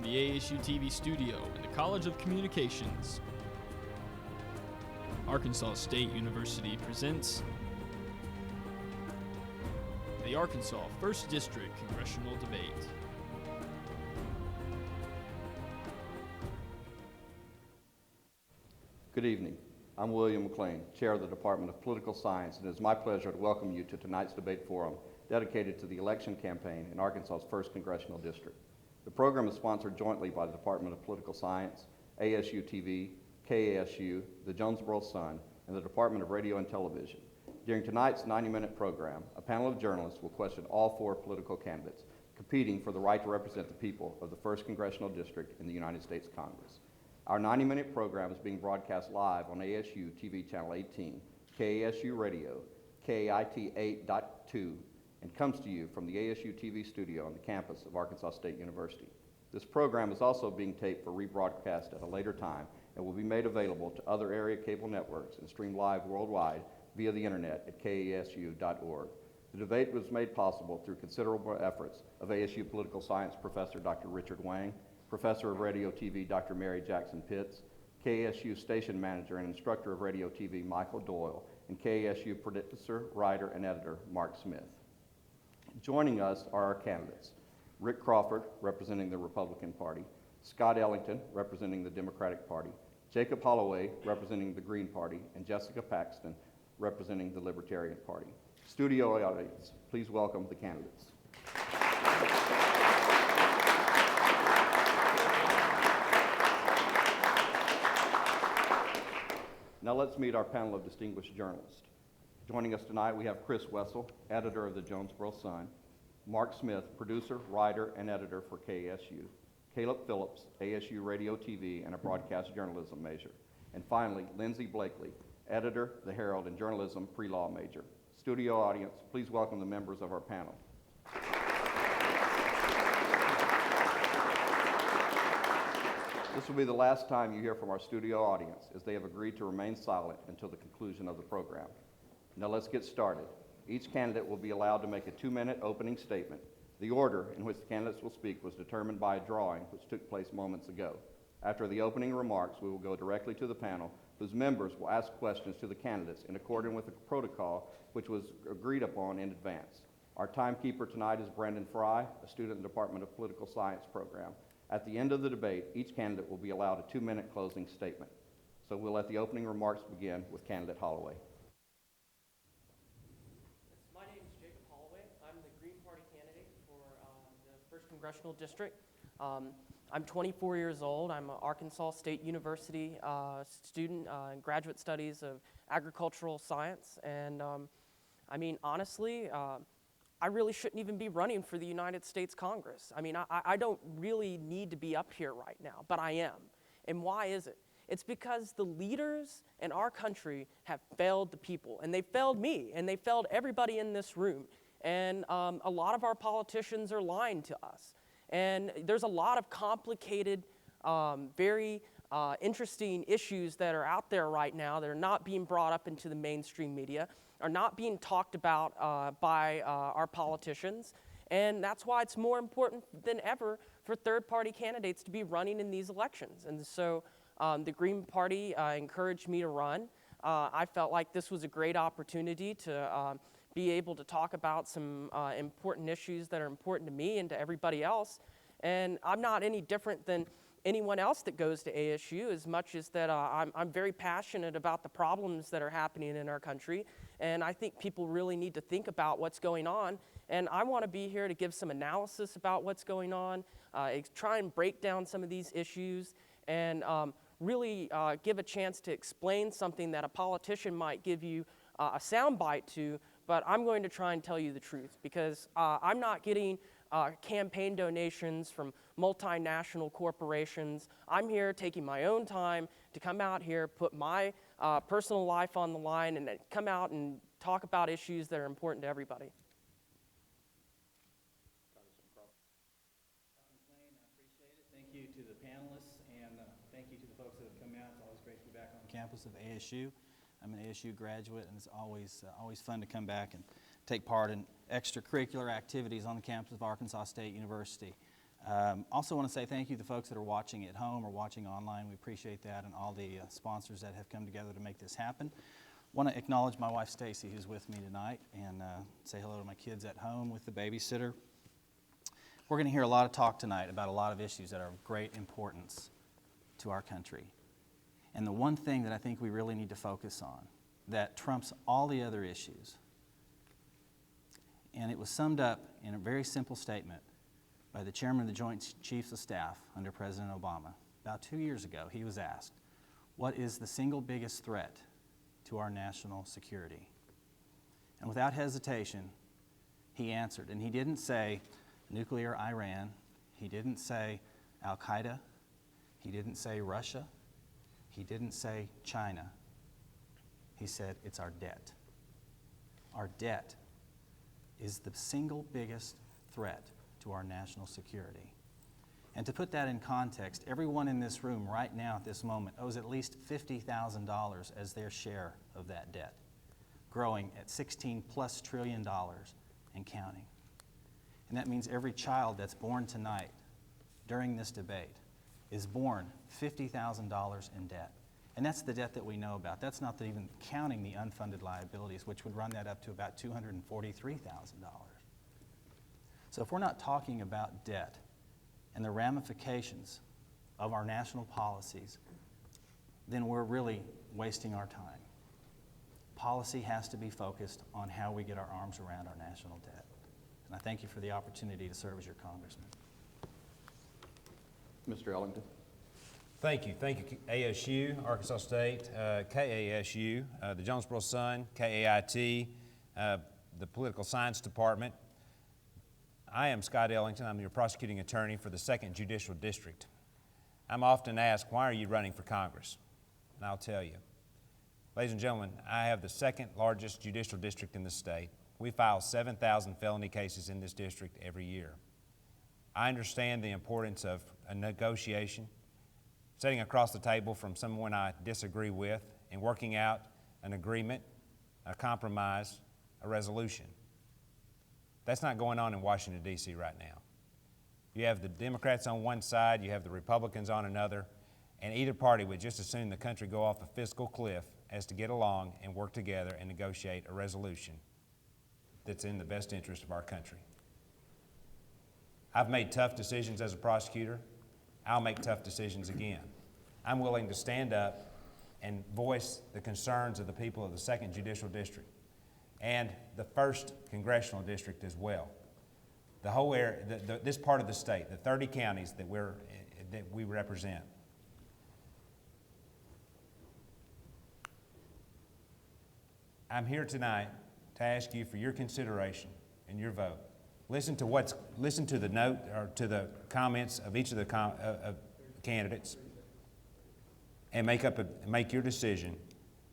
from the ASU-TV studio in the College of Communications, Arkansas State University presents the Arkansas 1st District Congressional Debate. Good evening. I'm William McLean, Chair of the Department of Political Science, and it is my pleasure to welcome you to tonight's debate forum dedicated to the election campaign in Arkansas's 1st Congressional District. The program is sponsored jointly by the Department of Political Science, ASU-TV, KASU, the Jonesboro Sun, and the Department of Radio and Television. During tonight's 90-minute program, a panel of journalists will question all four political candidates competing for the right to represent the people of the 1st Congressional District in the United States Congress. Our 90-minute program is being broadcast live on ASU-TV Channel 18, KASU Radio, KIT 8.2, and comes to you from the ASU-TV studio on the campus of Arkansas State University. This program is also being taped for rebroadcast at a later time and will be made available to other area cable networks and streamed live worldwide via the internet at kasu.org. The debate was made possible through considerable efforts of ASU Political Science Professor Dr. Richard Wang, Professor of Radio TV Dr. Mary Jackson Pitts, KSU Station Manager and Instructor of Radio TV Michael Doyle, and KSU Producer, Writer, and Editor Mark Smith. Joining us are our candidates: Rick Crawford, representing the Republican Party; Scott Ellington, representing the Democratic Party; Jacob Holloway, representing the Green Party; and Jessica Paxton, representing the Libertarian Party. Studio audience, please welcome the candidates. Now let's meet our panel of distinguished journalists. Joining us tonight, we have Chris Wessel, editor of the Jonesboro Sun; Mark Smith, producer, writer, and editor for KSU; Caleb Phillips, ASU Radio TV and a broadcast journalism major; and finally, Lindsay Blakely, editor, The Herald, and journalism pre-law major. Studio audience, please welcome the members of our panel. This will be the last time you hear from our studio audience, as they have agreed to remain silent until the conclusion of the program. Now let's get started. Each candidate will be allowed to make a 2-minute opening statement. The order in which the candidates will speak was determined by a drawing which took place moments ago. After the opening remarks, we will go directly to the panel, whose members will ask questions to the candidates in accordance with the protocol which was agreed upon in advance. Our timekeeper tonight is Brandon Fry, a student in the Department of Political Science program. At the end of the debate, each candidate will be allowed a 2-minute closing statement. So we'll let the opening remarks begin with candidate Holloway. My name is Jacob Holloway. I'm the Green Party candidate for the 1st Congressional District. I'm 24 years old. I'm an Arkansas State University student in graduate studies of agricultural science. And I mean, honestly, I really shouldn't even be running for the United States Congress. I mean, I don't really need to be up here right now, but I am. And why is it? It's because the leaders in our country have failed the people, and they failed me, and they failed everybody in this room. And a lot of our politicians are lying to us. And there's a lot of complicated, very interesting issues that are out there right now that are not being brought up into the mainstream media, are not being talked about by our politicians. And that's why it's more important than ever for third-party candidates to be running in these elections. And so the Green Party encouraged me to run. I felt like this was a great opportunity to be able to talk about some important issues that are important to me and to everybody else. And I'm not any different than anyone else that goes to ASU, as much as that I'm very passionate about the problems that are happening in our country. And I think people really need to think about what's going on. And I want to be here to give some analysis about what's going on, try and break down some of these issues, and really give a chance to explain something that a politician might give you a soundbite to, but I'm going to try and tell you the truth, because I'm not getting campaign donations from multinational corporations. I'm here taking my own time to come out here, put my personal life on the line, and come out and talk about issues that are important to everybody. Thank you to the panelists, and thank you to the folks that have come out. It's always great to be back on campus of ASU. I'm an ASU graduate, and it's always fun to come back and take part in extracurricular activities on the campus of Arkansas State University. Also want to say thank you to the folks that are watching at home or watching online. We appreciate that, and all the sponsors that have come together to make this happen. Want to acknowledge my wife Stacy, who's with me tonight, and say hello to my kids at home with the babysitter. We're going to hear a lot of talk tonight about a lot of issues that are of great importance to our country. And the one thing that I think we really need to focus on that trumps all the other issues, and it was summed up in a very simple statement by the chairman of the Joint Chiefs of Staff under President Obama. About 2 years ago, he was asked, what is the single biggest threat to our national security? And without hesitation, he answered. And he didn't say nuclear Iran. He didn't say Al-Qaeda. He didn't say Russia. He didn't say China. He said, it's our debt. Our debt is the single biggest threat to our national security. And to put that in context, everyone in this room right now at this moment owes at least $50,000 as their share of that debt, growing at $16+ trillion and counting. And that means every child that's born tonight during this debate is born $50,000 in debt. And that's the debt that we know about. That's not even counting the unfunded liabilities, which would run that up to about $243,000. So if we're not talking about debt and the ramifications of our national policies, then we're really wasting our time. Policy has to be focused on how we get our arms around our national debt. And I thank you for the opportunity to serve as your congressman. Mr. Ellington. Thank you. Thank you, ASU, Arkansas State, KASU, the Jonesboro Sun, KAIT, the Political Science Department. I am Scott Ellington. I'm your prosecuting attorney for the 2nd Judicial District. I'm often asked, why are you running for Congress? And I'll tell you. Ladies and gentlemen, I have the 2nd largest judicial district in the state. We file 7,000 felony cases in this district every year. I understand the importance of a negotiation, sitting across the table from someone I disagree with, and working out an agreement, a compromise, a resolution. That's not going on in Washington, D.C. right now. You have the Democrats on one side, you have the Republicans on another, and either party would just as soon the country go off a fiscal cliff as to get along and work together and negotiate a resolution that's in the best interest of our country. I've made tough decisions as a prosecutor. I'll make tough decisions again. I'm willing to stand up and voice the concerns of the people of the 2nd Judicial District and the 1st Congressional District as well. The whole area, this part of the state, the 30 counties that we represent. I'm here tonight to ask you for your consideration and your vote. Listen to the note or to the comments of each of the candidates, and make your decision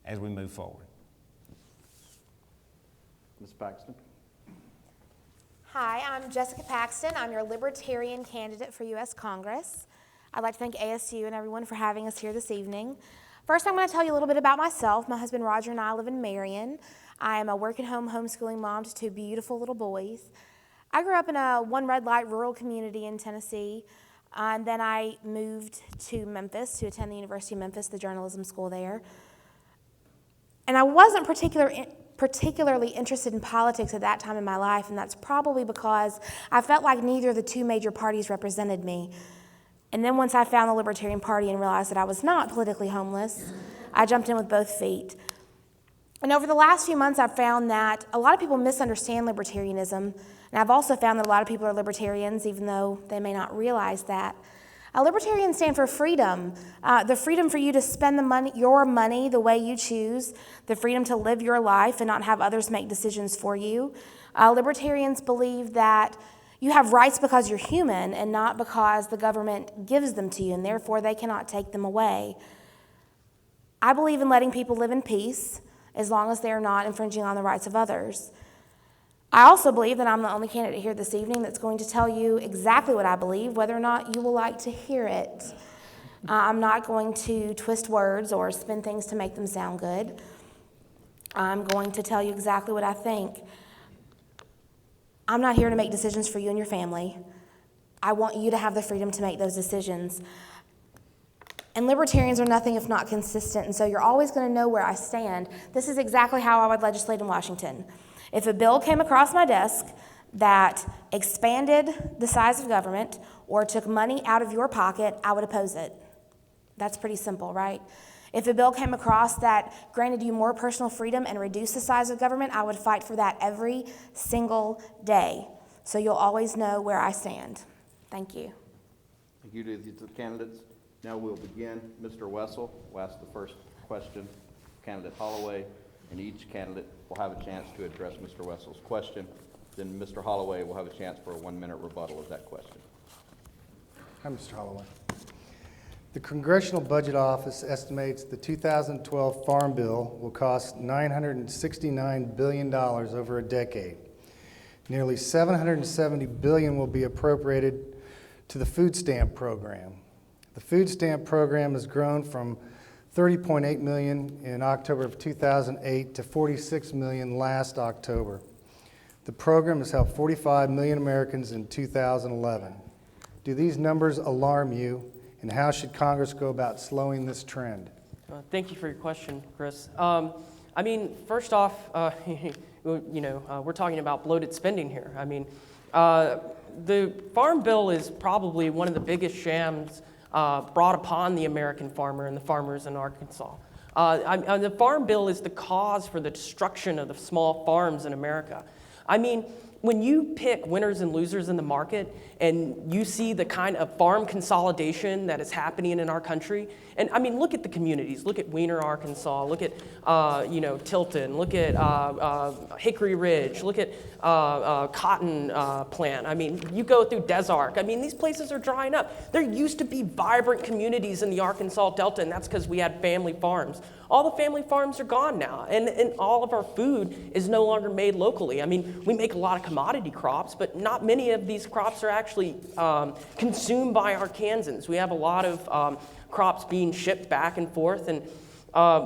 as we move forward. Ms. Paxton. Hi, I'm Jessica Paxton. I'm your Libertarian candidate for U.S. Congress. I'd like to thank ASU and everyone for having us here this evening. First, I'm going to tell you a little bit about myself. My husband Roger and I live in Marion. I am a work-at-home homeschooling mom to 2 beautiful little boys. I grew up in a one red light rural community in Tennessee, and then I moved to Memphis to attend the University of Memphis, the journalism school there. And I wasn't particularly interested in politics at that time in my life, and that's probably because I felt like neither of the 2 major parties represented me. And then once I found the Libertarian Party and realized that I was not politically homeless, I jumped in with both feet. And over the last few months, I've found that a lot of people misunderstand libertarianism, and I've also found that a lot of people are libertarians, even though they may not realize that. Libertarians stand for freedom, the freedom for you to spend your money the way you choose, the freedom to live your life and not have others make decisions for you. Libertarians believe that you have rights because you're human and not because the government gives them to you, and therefore they cannot take them away. I believe in letting people live in peace as long as they are not infringing on the rights of others. I also believe that I'm the only candidate here this evening that's going to tell you exactly what I believe, whether or not you will like to hear it. I'm not going to twist words or spin things to make them sound good. I'm going to tell you exactly what I think. I'm not here to make decisions for you and your family. I want you to have the freedom to make those decisions. And libertarians are nothing if not consistent, and so you're always going to know where I stand. This is exactly how I would legislate in Washington. If a bill came across my desk that expanded the size of government or took money out of your pocket, I would oppose it. That's pretty simple, right? If a bill came across that granted you more personal freedom and reduced the size of government, I would fight for that every single day. So you'll always know where I stand. Thank you. Thank you to the candidates. Now we'll begin. Mr. Wessel will ask the first question, candidate Holloway, and each candidate will have a chance to address Mr. Wessel's question. Then Mr. Holloway will have a chance for a 1-minute rebuttal of that question. Hi, Mr. Holloway. The Congressional Budget Office estimates the 2012 Farm Bill will cost $969 billion over a decade. Nearly $770 billion will be appropriated to the food stamp program. The food stamp program has grown from $30.8 million in October of 2008 to $46 million last October. The program has helped 45 million Americans in 2011. Do these numbers alarm you, and how should Congress go about slowing this trend? Thank you for your question, Chris. I mean, first off, we're talking about bloated spending here. I mean, the Farm Bill is probably one of the biggest shams brought upon the American farmer and the farmers in Arkansas. The Farm Bill is the cause for the destruction of the small farms in America. I mean, when you pick winners and losers in the market and you see the kind of farm consolidation that is happening in our country, and I mean, look at the communities. Look at Weiner, Arkansas. Look at, Tilton. Look at Hickory Ridge. Look at Cotton Plant. I mean, you go through Des Arc. I mean, these places are drying up. There used to be vibrant communities in the Arkansas Delta, and that's because we had family farms. All the family farms are gone now, and all of our food is no longer made locally. I mean, we make a lot of commodity crops, but not many of these crops are actually consumed by Arkansans. We have a lot of crops being shipped back and forth, and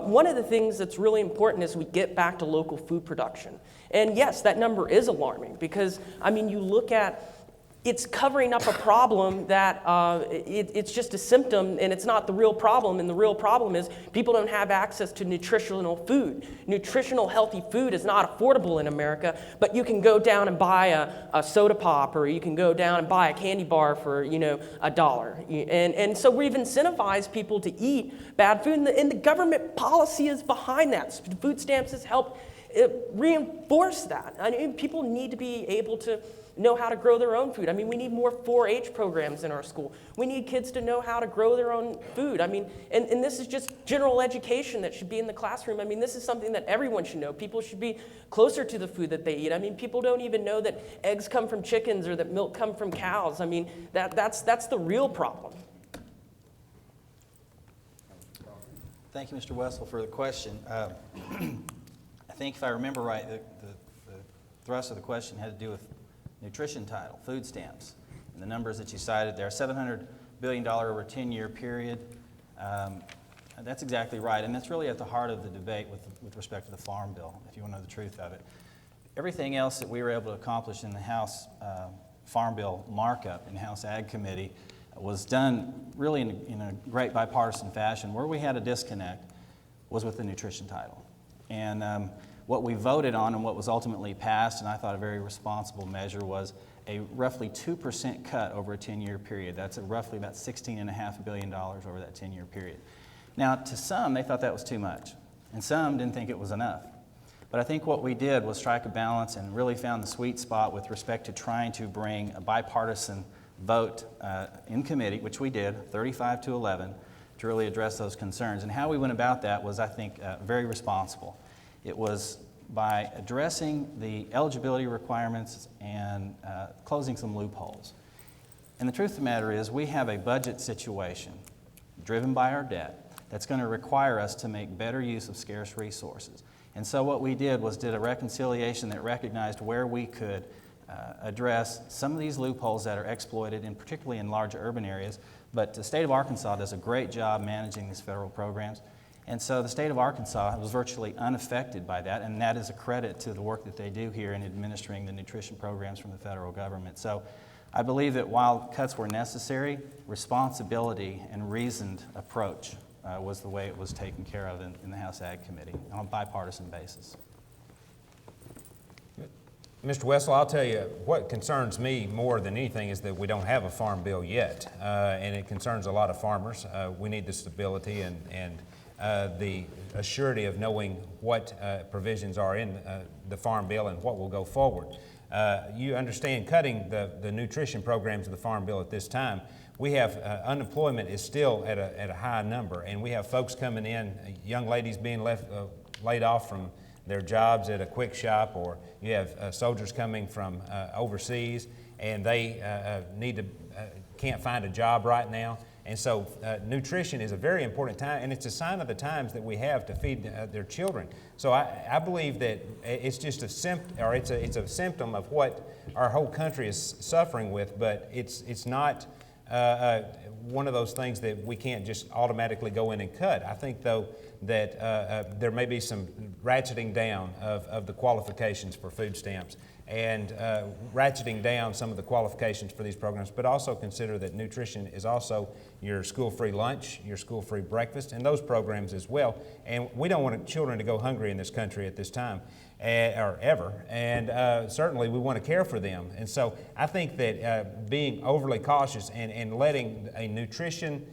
one of the things that's really important is we get back to local food production. And yes, that number is alarming because, I mean, you look at it's covering up a problem that it's just a symptom and it's not the real problem. And the real problem is people don't have access to nutritional food. Nutritional healthy food is not affordable in America, but you can go down and buy a soda pop, or you can go down and buy a candy bar for, $1. And so we've incentivized people to eat bad food, and the government policy is behind that. Food stamps has helped reinforce that. I mean, people need to be able to know how to grow their own food. I mean, we need more 4-H programs in our school. We need kids to know how to grow their own food. I mean, and this is just general education that should be in the classroom. I mean, this is something that everyone should know. People should be closer to the food that they eat. I mean, people don't even know that eggs come from chickens or that milk come from cows. I mean, that's the real problem. Thank you, Mr. Wessel, for the question. I think if I remember right, the thrust of the question had to do with nutrition title, food stamps, and the numbers that you cited there, $700 billion over a 10-year period. That's exactly right, and that's really at the heart of the debate with respect to the Farm Bill, if you want to know the truth of it. Everything else that we were able to accomplish in the House Farm Bill markup in House Ag Committee was done really in a great bipartisan fashion. Where we had a disconnect was with the nutrition title. And what we voted on and what was ultimately passed, and I thought a very responsible measure, was a roughly 2% cut over a 10-year period. That's roughly about $16.5 billion over that 10-year period. Now, to some, they thought that was too much, and some didn't think it was enough. But I think what we did was strike a balance and really found the sweet spot with respect to trying to bring a bipartisan vote in committee, which we did, 35-11, to really address those concerns. And how we went about that was, I think, very responsible. It was by addressing the eligibility requirements and closing some loopholes. And the truth of the matter is we have a budget situation driven by our debt that's going to require us to make better use of scarce resources. And so what we did was did a reconciliation that recognized where we could address some of these loopholes that are exploited, and particularly in large urban areas. But the state of Arkansas does a great job managing these federal programs. And so the state of Arkansas was virtually unaffected by that, and that is a credit to the work that they do here in administering the nutrition programs from the federal government. So I believe that while cuts were necessary, responsibility and reasoned approach was the way it was taken care of in the House Ag Committee on a bipartisan basis. Mr. Wessel, I'll tell you, what concerns me more than anything is that we don't have a farm bill yet, and it concerns a lot of farmers. We need the stability and the assurity of knowing what provisions are in the farm bill and what will go forward. You understand cutting the nutrition programs of the farm bill at this time. We have unemployment is still at a high number, and we have folks coming in, young ladies being laid off from their jobs at a quick shop, or you have soldiers coming from overseas, and they can't find a job right now. And so nutrition is a very important time, and it's a sign of the times that we have to feed their children. So I believe that it's just a symptom of what our whole country is suffering with, but it's not one of those things that we can't just automatically go in and cut. I think, though, that there may be some ratcheting down of the qualifications for food stamps and ratcheting down some of the qualifications for these programs, but also consider that nutrition is also your school-free lunch, your school-free breakfast, and those programs as well. And we don't want children to go hungry in this country at this time, or ever, and certainly we want to care for them. And so I think that being overly cautious and letting a nutrition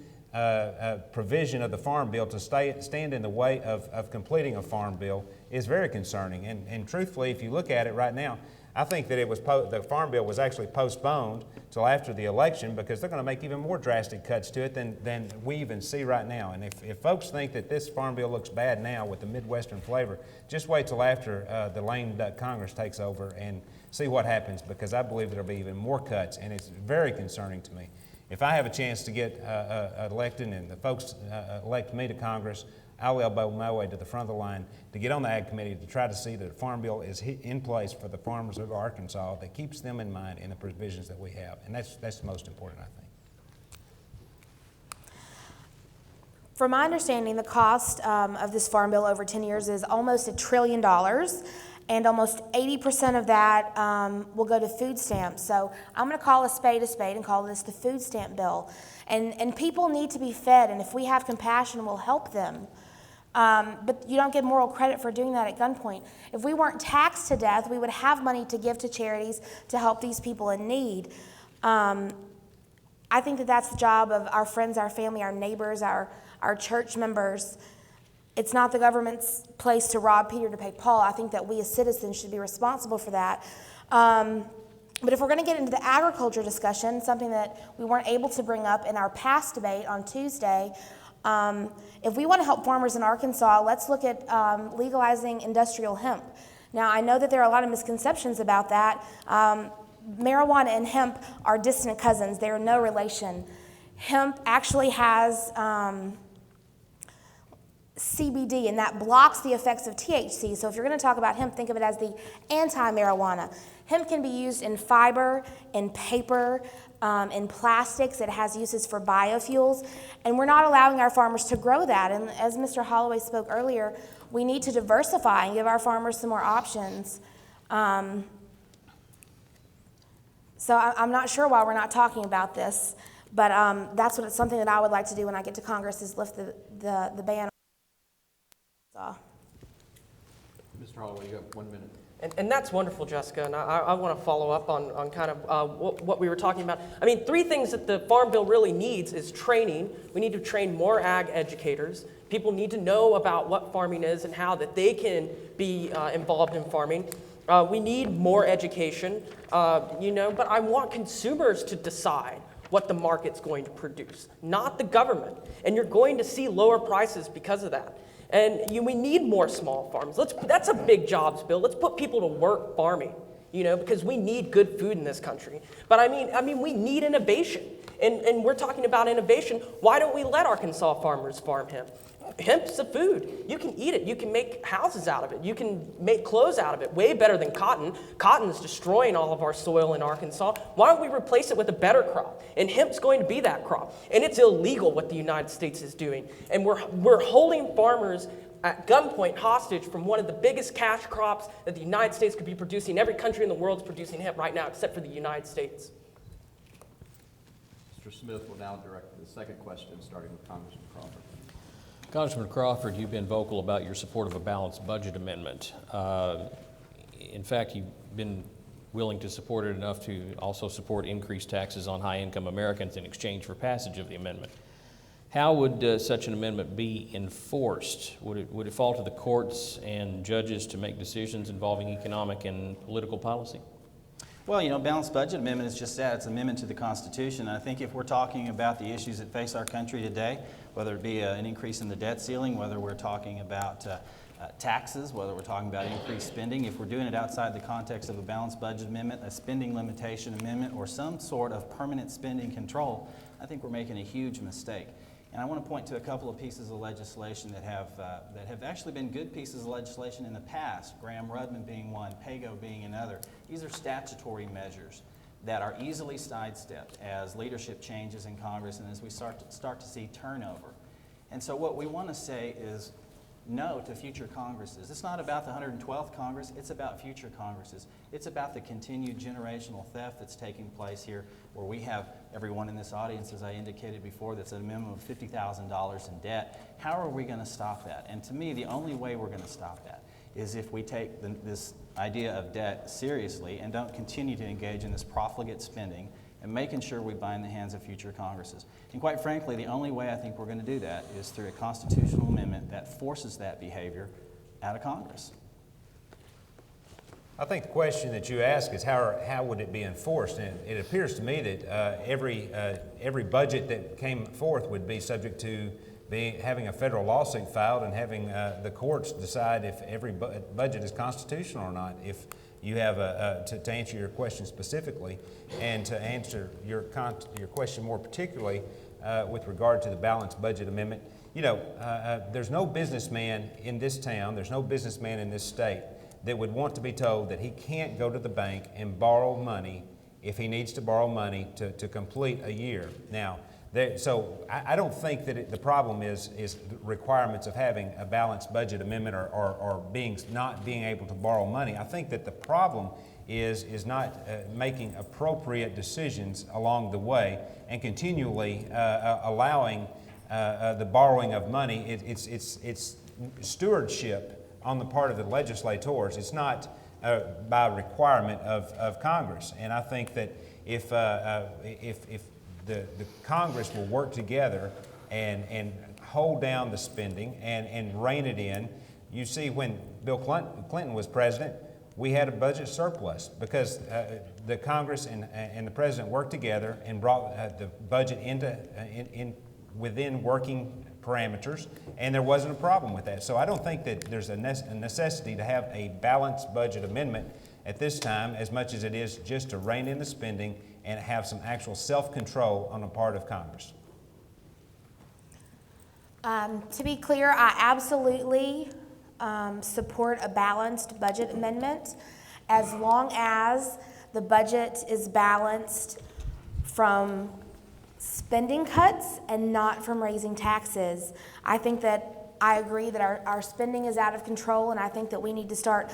provision of the Farm Bill to stand in the way of completing a Farm Bill is very concerning. And truthfully, if you look at it right now, I think that the Farm Bill was actually postponed till after the election because they're going to make even more drastic cuts to it than we even see right now. And if folks think that this Farm Bill looks bad now with the Midwestern flavor, just wait till after the lame duck Congress takes over and see what happens, because I believe there'll be even more cuts, and it's very concerning to me. If I have a chance to get elected and the folks elect me to Congress, I'll elbow my way to the front of the line to get on the Ag Committee to try to see that a Farm Bill is in place for the farmers of Arkansas that keeps them in mind in the provisions that we have. And that's the most important, I think. From my understanding, the cost of this Farm Bill over 10 years is almost $1 trillion, and almost 80% of that will go to food stamps. So I'm going to call a spade and call this the food stamp bill. And people need to be fed, and if we have compassion, we'll help them. But you don't get moral credit for doing that at gunpoint. If we weren't taxed to death, we would have money to give to charities to help these people in need. I think that that's the job of our friends, our family, our neighbors, our church members. It's not the government's place to rob Peter to pay Paul. I think that we as citizens should be responsible for that. But if we're going to get into the agriculture discussion, something that we weren't able to bring up in our past debate on Tuesday, if we want to help farmers in Arkansas, let's look at legalizing industrial hemp. Now, I know that there are a lot of misconceptions about that. Marijuana and hemp are distant cousins. They are no relation. Hemp actually has CBD, and that blocks the effects of THC. So if you're going to talk about hemp, think of it as the anti-marijuana. Hemp can be used in fiber, in paper, in plastics. It has uses for biofuels, and we're not allowing our farmers to grow that. And as Mr. Holloway spoke earlier, we need to diversify and give our farmers some more options. So I'm not sure why we're not talking about this, but that's something that I would like to do when I get to Congress, is lift the ban. Mr. Holloway, you have 1 minute. And that's wonderful, Jessica, and I want to follow up on kind of what we were talking about. I mean, 3 things that the Farm Bill really needs is training. We need to train more ag educators. People need to know about what farming is and how that they can be involved in farming. We need more education, but I want consumers to decide what the market's going to produce, not the government. And you're going to see lower prices because of that. And we need more small farms. That's a big jobs bill. Let's put people to work farming, because we need good food in this country. But I mean, we need innovation. And we're talking about innovation. Why don't we let Arkansas farmers farm hemp? Hemp's a food. You can eat it. You can make houses out of it. You can make clothes out of it. Way better than cotton. Cotton's destroying all of our soil in Arkansas. Why don't we replace it with a better crop? And hemp's going to be that crop. And it's illegal what the United States is doing. And we're holding farmers at gunpoint hostage from one of the biggest cash crops that the United States could be producing. Every country in the world is producing hemp right now except for the United States. Mr. Smith will now direct the second question, starting with Congressman Crawford. Congressman Crawford, you've been vocal about your support of a balanced budget amendment. In fact, you've been willing to support it enough to also support increased taxes on high-income Americans in exchange for passage of the amendment. How would such an amendment be enforced? Would it fall to the courts and judges to make decisions involving economic and political policy? Well, you know, balanced budget amendment is just that. It's an amendment to the Constitution. And I think if we're talking about the issues that face our country today, whether it be an increase in the debt ceiling, whether we're talking about taxes, whether we're talking about increased spending, if we're doing it outside the context of a balanced budget amendment, a spending limitation amendment, or some sort of permanent spending control, I think we're making a huge mistake. And I want to point to a couple of pieces of legislation that have actually been good pieces of legislation in the past, Graham-Rudman being one, PAYGO being another. These are statutory measures that are easily sidestepped as leadership changes in Congress and as we start to see turnover. And so what we want to say is no to future Congresses. It's not about the 112th Congress, it's about future Congresses. It's about the continued generational theft that's taking place here, where we have everyone in this audience, as I indicated before, that's at a minimum of $50,000 in debt. How are we going to stop that? And to me, the only way we're going to stop that is if we take this idea of debt seriously and don't continue to engage in this profligate spending and making sure we bind the hands of future Congresses. And quite frankly, the only way I think we're going to do that is through a constitutional amendment that forces that behavior out of Congress. I think the question that you ask is how would it be enforced? And it appears to me that every budget that came forth would be subject to having a federal lawsuit filed and having the courts decide if every budget is constitutional or not. If you have to answer your question specifically, and to answer your question more particularly with regard to the balanced budget amendment, you know, there's no businessman in this town, there's no businessman in this state that would want to be told that he can't go to the bank and borrow money if he needs to borrow money to complete a year. Now, so I don't think that the problem is the requirements of having a balanced budget amendment or not being able to borrow money. I think that the problem is not making appropriate decisions along the way and continually allowing the borrowing of money. It's stewardship on the part of the legislators. It's not by requirement of Congress. And I think that if the Congress will work together and hold down the spending and rein it in. You see, when Bill Clinton was president, we had a budget surplus because the Congress and the president worked together and brought the budget within working parameters, and there wasn't a problem with that. So I don't think that there's a necessity to have a balanced budget amendment at this time as much as it is just to rein in the spending and have some actual self-control on the part of Congress. To be clear, I absolutely support a balanced budget amendment as long as the budget is balanced from spending cuts and not from raising taxes. I agree that our spending is out of control, and I think that we need to start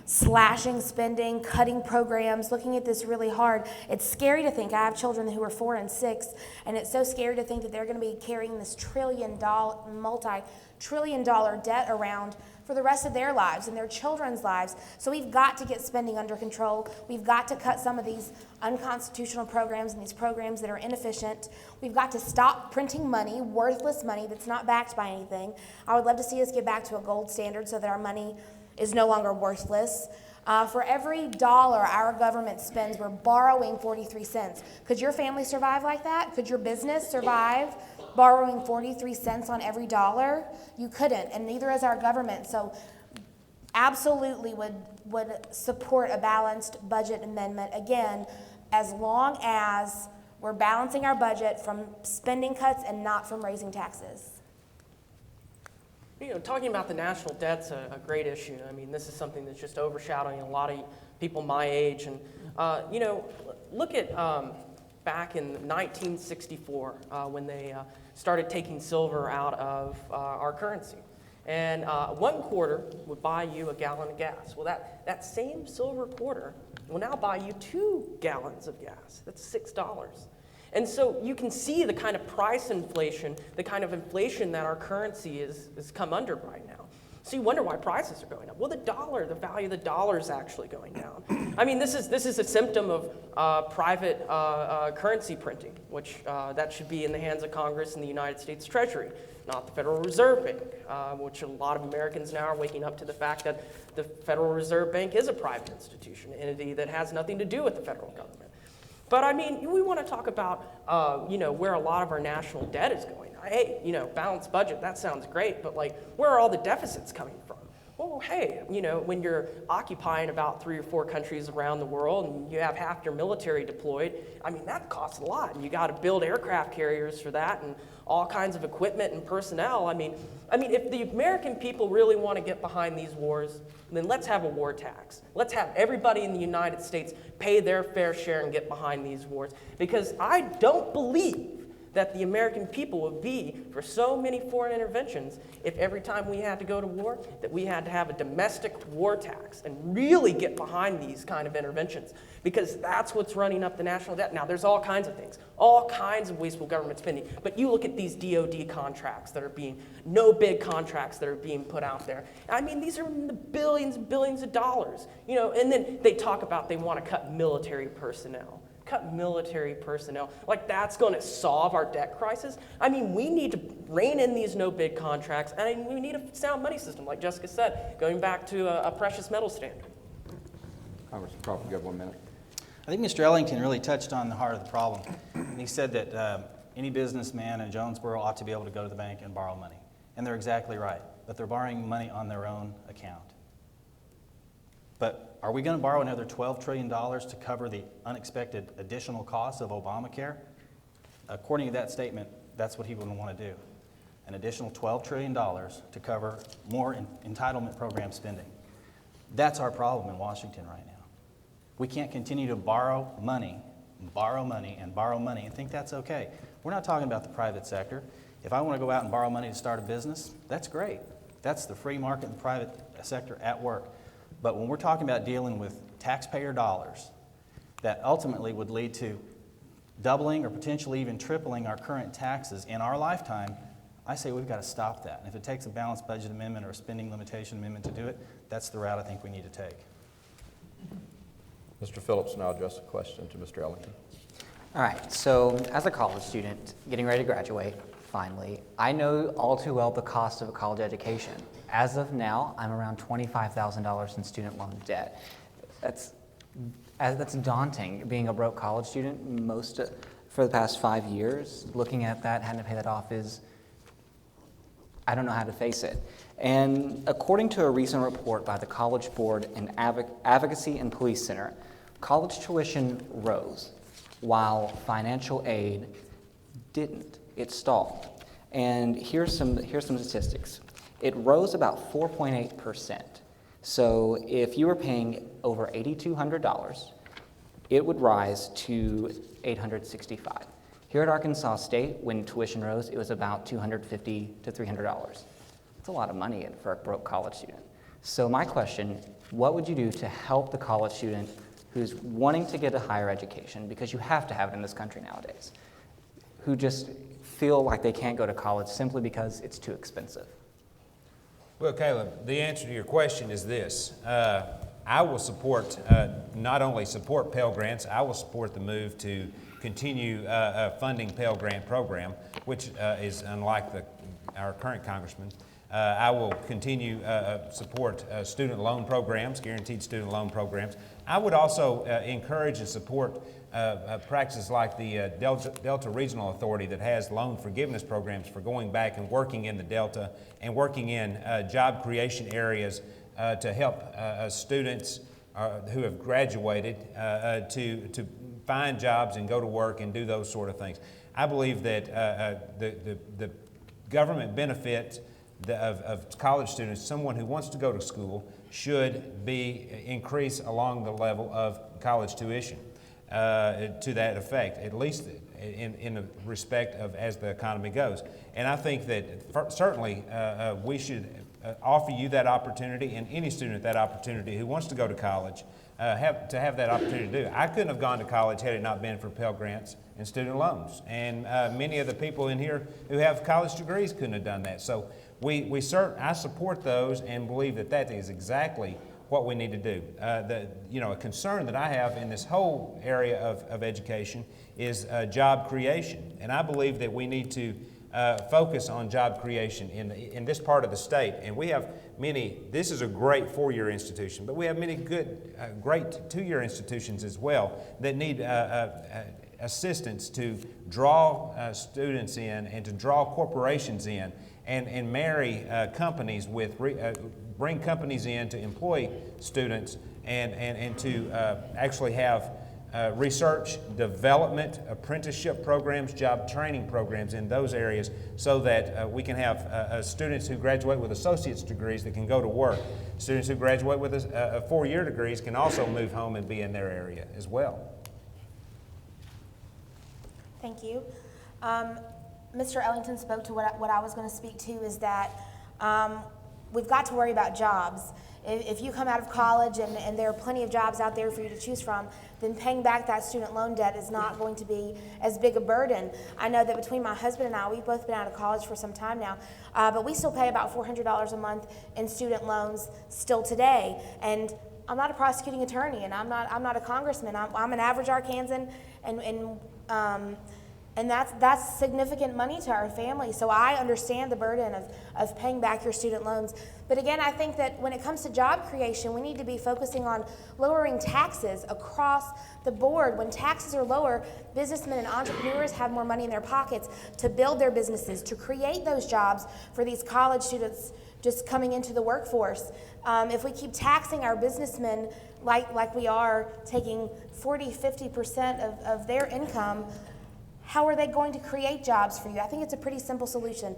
slashing spending, cutting programs, looking at this really hard. It's scary to think. I have children who are 4 and 6, and it's so scary to think that they're going to be carrying this multi-trillion-dollar debt around for the rest of their lives and their children's lives. So we've got to get spending under control. We've got to cut some of these unconstitutional programs and these programs that are inefficient. We've got to stop printing money, worthless money that's not backed by anything. I would love to see us get back to a gold standard so that our money is no longer worthless. For every dollar our government spends, we're borrowing 43 cents. Could your family survive like that? Could your business survive borrowing 43 cents on every dollar? You couldn't, and neither is our government. So absolutely would support a balanced budget amendment, again, as long as we're balancing our budget from spending cuts and not from raising taxes. You know, talking about the national debt's a great issue. I mean, this is something that's just overshadowing a lot of people my age. And, you know, look at back in 1964 when they started taking silver out of our currency. And 1 quarter would buy you a gallon of gas. Well, that same silver quarter will now buy you 2 gallons of gas. That's $6. And so you can see the kind of price inflation, the kind of inflation that our currency is come under right now. So you wonder why prices are going up. Well, the value of the dollar is actually going down. I mean, this is a symptom of private currency printing, which that should be in the hands of Congress and the United States Treasury, not the Federal Reserve Bank, which a lot of Americans now are waking up to the fact that the Federal Reserve Bank is a private institution, an entity that has nothing to do with the federal government. But I mean, we want to talk about, where a lot of our national debt is going. Hey, balanced budget, that sounds great, but like, where are all the deficits coming from? Well, hey, when you're occupying about 3 or 4 countries around the world and you have half your military deployed, I mean, that costs a lot. And you got to build aircraft carriers for that and all kinds of equipment and personnel. I mean, if the American people really want to get behind these wars, then let's have a war tax. Let's have everybody in the United States pay their fair share and get behind these wars. Because I don't believe that the American people would be for so many foreign interventions if every time we had to go to war, that we had to have a domestic war tax and really get behind these kind of interventions, because that's what's running up the national debt. Now, there's all kinds of things, all kinds of wasteful government spending, but you look at these DOD contracts that are no bid contracts that are being put out there. I mean, these are in the billions and billions of dollars, and then they talk about they want to cut military personnel. Cut military personnel. Like that's going to solve our debt crisis? I mean, we need to rein in these no-bid contracts, and we need a sound money system, like Jessica said, going back to a precious metal standard. Congressman Crawford, you have 1 minute. I think Mr. Ellington really touched on the heart of the problem. And he said that any businessman in Jonesboro ought to be able to go to the bank and borrow money. And they're exactly right, but they're borrowing money on their own account. But are we going to borrow another $12 trillion to cover the unexpected additional costs of Obamacare? According to that statement, that's what he would want to do. An additional $12 trillion to cover more entitlement program spending. That's our problem in Washington right now. We can't continue to borrow money, and borrow money, and borrow money, and think that's okay. We're not talking about the private sector. If I want to go out and borrow money to start a business, that's great. That's the free market and private sector at work. But when we're talking about dealing with taxpayer dollars that ultimately would lead to doubling or potentially even tripling our current taxes in our lifetime, I say we've got to stop that. And if it takes a balanced budget amendment or a spending limitation amendment to do it, that's the route I think we need to take. Mr. Phillips now address a question to Mr. Ellington. All right, so as a college student getting ready to graduate, finally, I know all too well the cost of a college education. As of now, I'm around $25,000 in student loan debt. That's daunting, being a broke college student for the past 5 years. Looking at that, having to pay that off I don't know how to face it. And according to a recent report by the College Board and Advocacy and Police Center, college tuition rose while financial aid didn't. It stalled. And here's some statistics. It rose about 4.8%. So if you were paying over $8,200, it would rise to $865. Here at Arkansas State, when tuition rose, it was about $250 to $300. That's a lot of money for a broke college student. So my question, what would you do to help the college student who's wanting to get a higher education, because you have to have it in this country nowadays, who just feel like they can't go to college simply because it's too expensive? Well, Caleb, the answer to your question is this. I will support, not only support Pell Grants, I will support the move to continue funding Pell Grant program, which is unlike our current congressman. I will continue support student loan programs, guaranteed student loan programs. I would also encourage and support practices like the Delta Regional Authority that has loan forgiveness programs for going back and working in the Delta and working in job creation areas to help students who have graduated to find jobs and go to work and do those sort of things. I believe that the government benefit of college students, someone who wants to go to school, should be increased along the level of college tuition to that effect, at least in the respect of as the economy goes. And I think that certainly we should offer you that opportunity and any student that opportunity who wants to go to college have that opportunity to do. I couldn't have gone to college had it not been for Pell Grants and student loans. And many of the people in here who have college degrees couldn't have done that. So I support those and believe that that is exactly what we need to do. A concern that I have in this whole area of education is job creation. And I believe that we need to focus on job creation in this part of the state. And we have many, this is a great four-year institution, but we have many good, great two-year institutions as well that need assistance to draw students in and to draw corporations in and marry companies with, bring companies in to employ students and to actually have research, development, apprenticeship programs, job training programs in those areas so that we can have students who graduate with associate's degrees that can go to work. Students who graduate with four-year degrees can also move home and be in their area as well. Thank you. Mr. Ellington spoke to what I was going to speak to, is that we've got to worry about jobs. If you come out of college and there are plenty of jobs out there for you to choose from, then paying back that student loan debt is not going to be as big a burden. I know that between my husband and I, we've both been out of college for some time now, but we still pay about $400 a month in student loans still today. And I'm not a prosecuting attorney, and I'm not a congressman. I'm an average Arkansan, and that's significant money to our family. So I understand the burden of paying back your student loans. But again, I think that when it comes to job creation, we need to be focusing on lowering taxes across the board. When taxes are lower, businessmen and entrepreneurs have more money in their pockets to build their businesses, to create those jobs for these college students just coming into the workforce. If we keep taxing our businessmen like we are, taking 40–50% of their income, how are they going to create jobs for you? I think it's a pretty simple solution.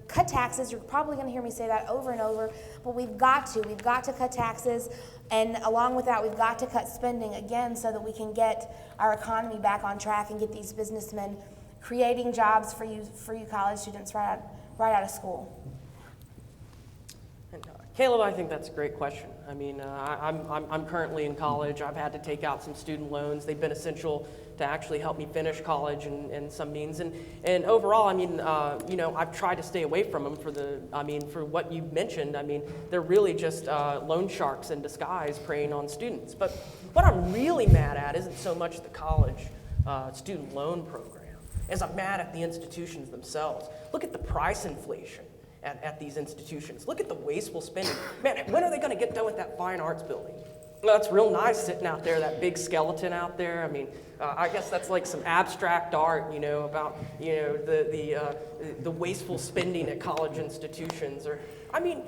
Cut taxes. You're probably going to hear me say that over and over, but we've got to cut taxes, and along with that, we've got to cut spending again so that we can get our economy back on track and get these businessmen creating jobs for you college students right out of school. Caleb, I think that's a great question. I mean, I'm currently in college. I've had to take out some student loans. They've been essential to actually help me finish college in some means. And overall, I mean, I've tried to stay away from them for what you mentioned. I mean, they're really just loan sharks in disguise preying on students. But what I'm really mad at isn't so much the college student loan program, as I'm mad at the institutions themselves. Look at the price inflation at these institutions. Look at the wasteful spending. Man, when are they going to get done with that fine arts building? Well, that's real nice sitting out there, that big skeleton out there. I mean, I guess that's like some abstract art, about, the wasteful spending at college institutions. Or, I mean,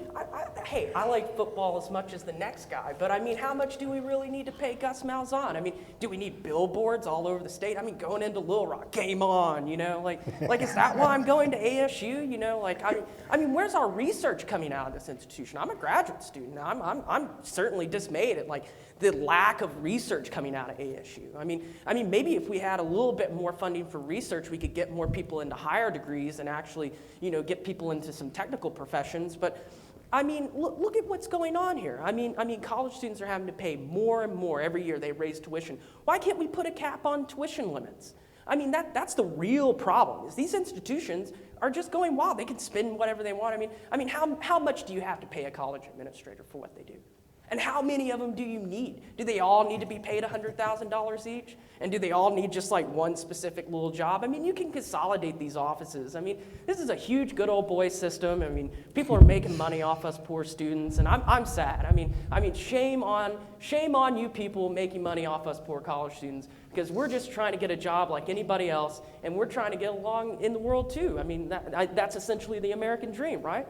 hey, I like football as much as the next guy, but I mean, how much do we really need to pay Gus Malzahn? I mean, do we need billboards all over the state? I mean, going into Little Rock, game on, like is that why I'm going to ASU? I mean, where's our research coming out of this institution? I'm a graduate student. I'm certainly dismayed at the lack of research coming out of ASU. I mean, maybe if we had a little bit more funding for research, we could get more people into higher degrees and actually, get people into some technical professions. But I mean, look at what's going on here. I mean, college students are having to pay more and more every year. They raise tuition. Why can't we put a cap on tuition limits? I mean, that's the real problem. Is these institutions are just going wild. They can spend whatever they want. I mean, how much do you have to pay a college administrator for what they do? And how many of them do you need? Do they all need to be paid $100,000 each? And do they all need just one specific little job? I mean, you can consolidate these offices. I mean, this is a huge good old boy system. I mean, people are making money off us poor students, and I'm sad. I mean, shame on you people making money off us poor college students, because we're just trying to get a job like anybody else, and we're trying to get along in the world too. I mean, that's essentially the American dream, right?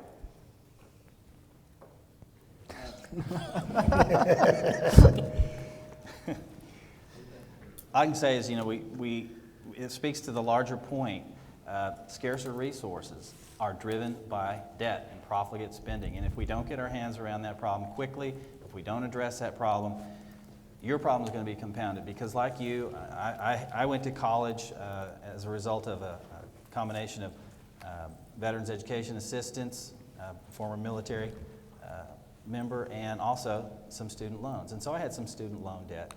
I can say is, it speaks to the larger point. Scarcer resources are driven by debt and profligate spending. And if we don't get our hands around that problem quickly, if we don't address that problem, your problem is going to be compounded. Because like you, I went to college as a result of a combination of veterans education assistance, former military, member and also some student loans. And so I had some student loan debt.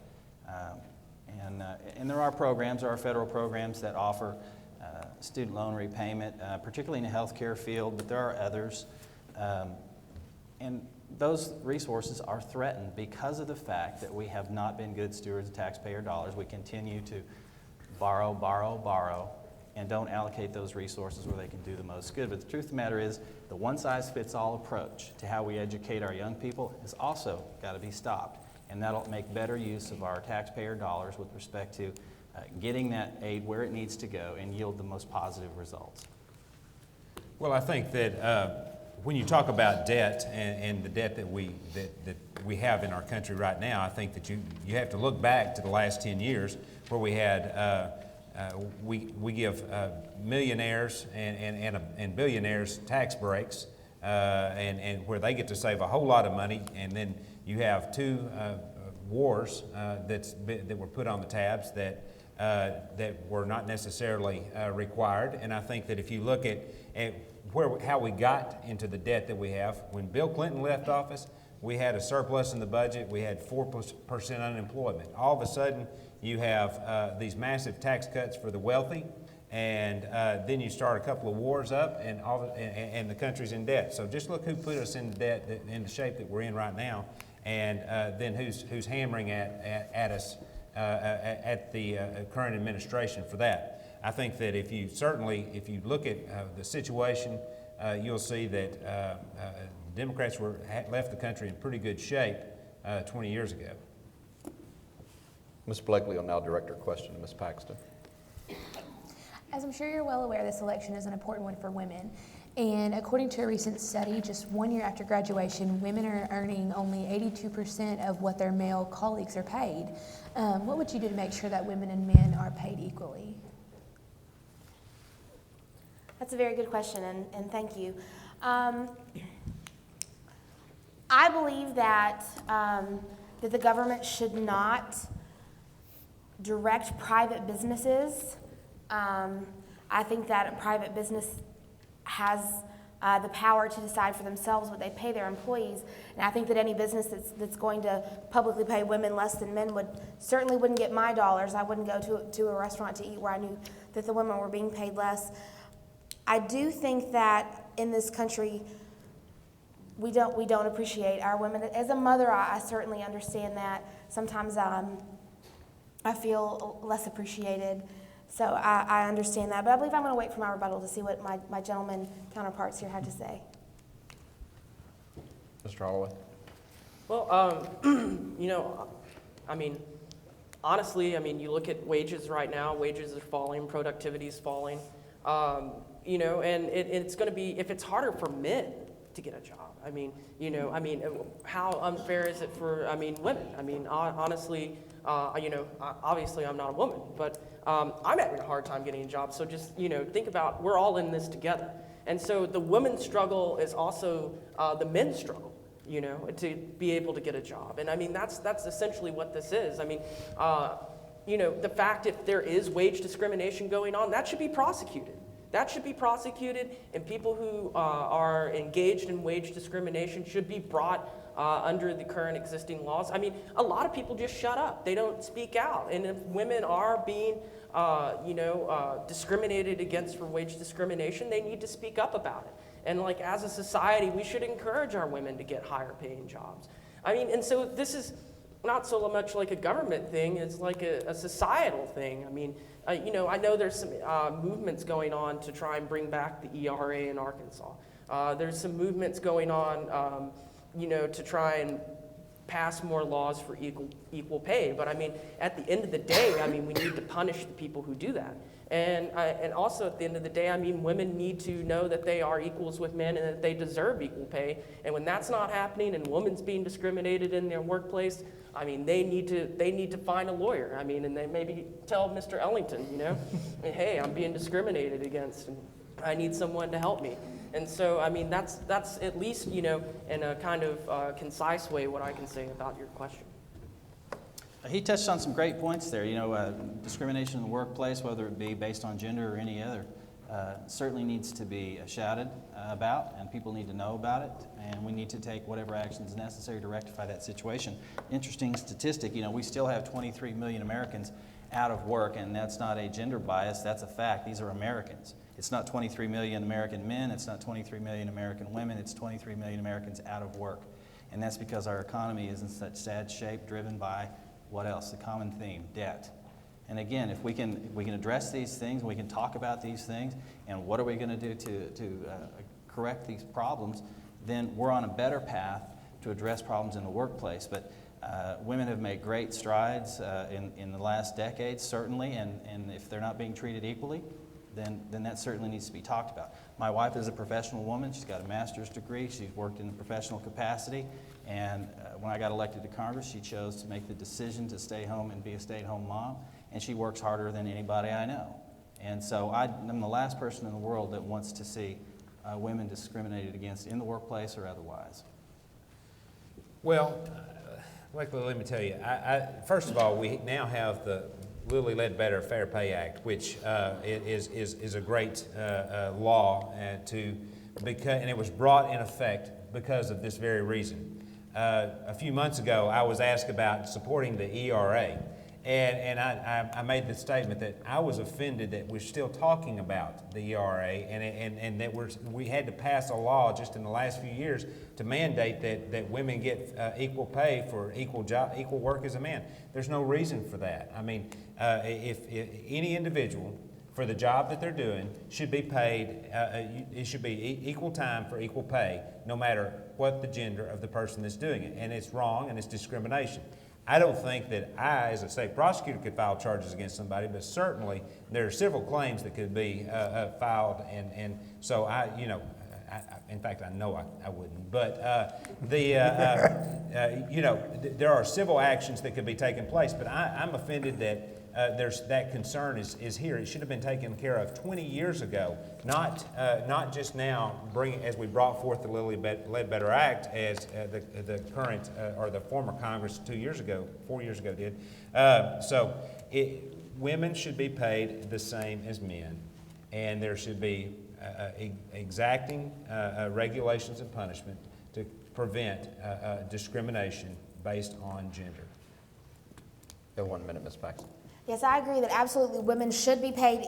And there are programs, there are federal programs that offer student loan repayment, particularly in the healthcare field, but there are others. And those resources are threatened because of the fact that we have not been good stewards of taxpayer dollars. We continue to borrow, borrow, borrow, and don't allocate those resources where they can do the most good. But the truth of the matter is, the one-size-fits-all approach to how we educate our young people has also got to be stopped. And that'll make better use of our taxpayer dollars with respect to getting that aid where it needs to go and yield the most positive results. Well, I think that when you talk about debt and the debt that we have in our country right now, I think that you have to look back to the last 10 years where we had we give millionaires and billionaires tax breaks, and where they get to save a whole lot of money, and then you have two wars that were put on the tabs that were not necessarily required. And I think that if you look at how we got into the debt that we have, when Bill Clinton left office, we had a surplus in the budget. We had 4% unemployment. All of a sudden, you have these massive tax cuts for the wealthy, and then you start a couple of wars up, and the country's in debt. So just look who put us in debt, in the shape that we're in right now, and then who's hammering at us at the current administration for that. I think that if you look at the situation, you'll see that Democrats left the country in pretty good shape 20 years ago. Ms. Blakely will now direct her question to Ms. Paxton. As I'm sure you're well aware, this election is an important one for women. And according to a recent study, just 1 year after graduation, women are earning only 82% of what their male colleagues are paid. What would you do to make sure that women and men are paid equally? That's a very good question, and thank you. I believe that that the government should not direct private businesses. I think that a private business has the power to decide for themselves what they pay their employees, and I think that any business that's going to publicly pay women less than men certainly wouldn't get my dollars. I wouldn't go to a restaurant to eat where I knew that the women were being paid less. I do think that in this country, we don't appreciate our women. As a mother, I certainly understand that. Sometimes I feel less appreciated, so I understand that. But I believe I'm going to wait for my rebuttal to see what my gentleman counterparts here had to say. Mr. Holloway. Well, honestly, you look at wages right now. Wages are falling, productivity is falling. And it's going to be, if it's harder for men to get a job, how unfair is it for, women? Honestly, obviously I'm not a woman, but I'm having a hard time getting a job. So just, think about, we're all in this together. And so the women's struggle is also the men's struggle, to be able to get a job. And that's essentially what this is. The fact if there is wage discrimination going on, that should be prosecuted. That should be prosecuted, and people who are engaged in wage discrimination should be brought under the current existing laws. A lot of people just shut up. They don't speak out. And if women are being, discriminated against for wage discrimination, they need to speak up about it. And as a society, we should encourage our women to get higher paying jobs. And so this is not so much like a government thing, it's like a societal thing. I know there's some movements going on to try and bring back the ERA in Arkansas. There's some movements going on, to try and pass more laws for equal pay. But at the end of the day, we need to punish the people who do that. And also at the end of the day, women need to know that they are equals with men and that they deserve equal pay. And when that's not happening and women's being discriminated in their workplace, they need to find a lawyer. And they maybe tell Mr. Ellington, hey, I'm being discriminated against, and I need someone to help me. And so, that's at least, in a kind of concise way, what I can say about your question. He touched on some great points there. Discrimination in the workplace, whether it be based on gender or any other certainly needs to be shouted about, and people need to know about it, and we need to take whatever actions necessary to rectify that situation. Interesting statistic, we still have 23 million Americans out of work, and that's not a gender bias, that's a fact. These are Americans. It's not 23 million American men, it's not 23 million American women, it's 23 million Americans out of work. And that's because our economy is in such sad shape, driven by what else? The common theme, debt. And again, if we can address these things, we can talk about these things, and what are we going to do to correct these problems, then we're on a better path to address problems in the workplace. But women have made great strides in the last decade, certainly, and if they're not being treated equally, then that certainly needs to be talked about. My wife is a professional woman. She's got a master's degree. She's worked in a professional capacity. And when I got elected to Congress, she chose to make the decision to stay home and be a stay-at-home mom. And she works harder than anybody I know. And so I'm the last person in the world that wants to see women discriminated against in the workplace or otherwise. Well, let me tell you, first of all, we now have the Lilly Ledbetter Fair Pay Act, which is a great law, and it was brought in effect because of this very reason. A few months ago, I was asked about supporting the ERA, and I made the statement that I was offended that we're still talking about the ERA, and that we had to pass a law just in the last few years to mandate that women get equal pay for equal work as a man. There's no reason for that. I mean, if any individual for the job that they're doing should be paid, it should be equal time for equal pay, no matter what the gender of the person that's doing it. And it's wrong, and it's discrimination. I don't think that I, as a state prosecutor, could file charges against somebody, but certainly there are civil claims that could be filed, and so in fact, I know I wouldn't, but there are civil actions that could be taken place, but I'm offended that that concern is here. It should have been taken care of 20 years ago, not just now, as we brought forth the Lilly Ledbetter Act, as the current or the former Congress 4 years ago did. Women should be paid the same as men, and there should be exacting regulations and punishment to prevent discrimination based on gender. You have 1 minute, Ms. Paxton. Yes, I agree that absolutely women should be paid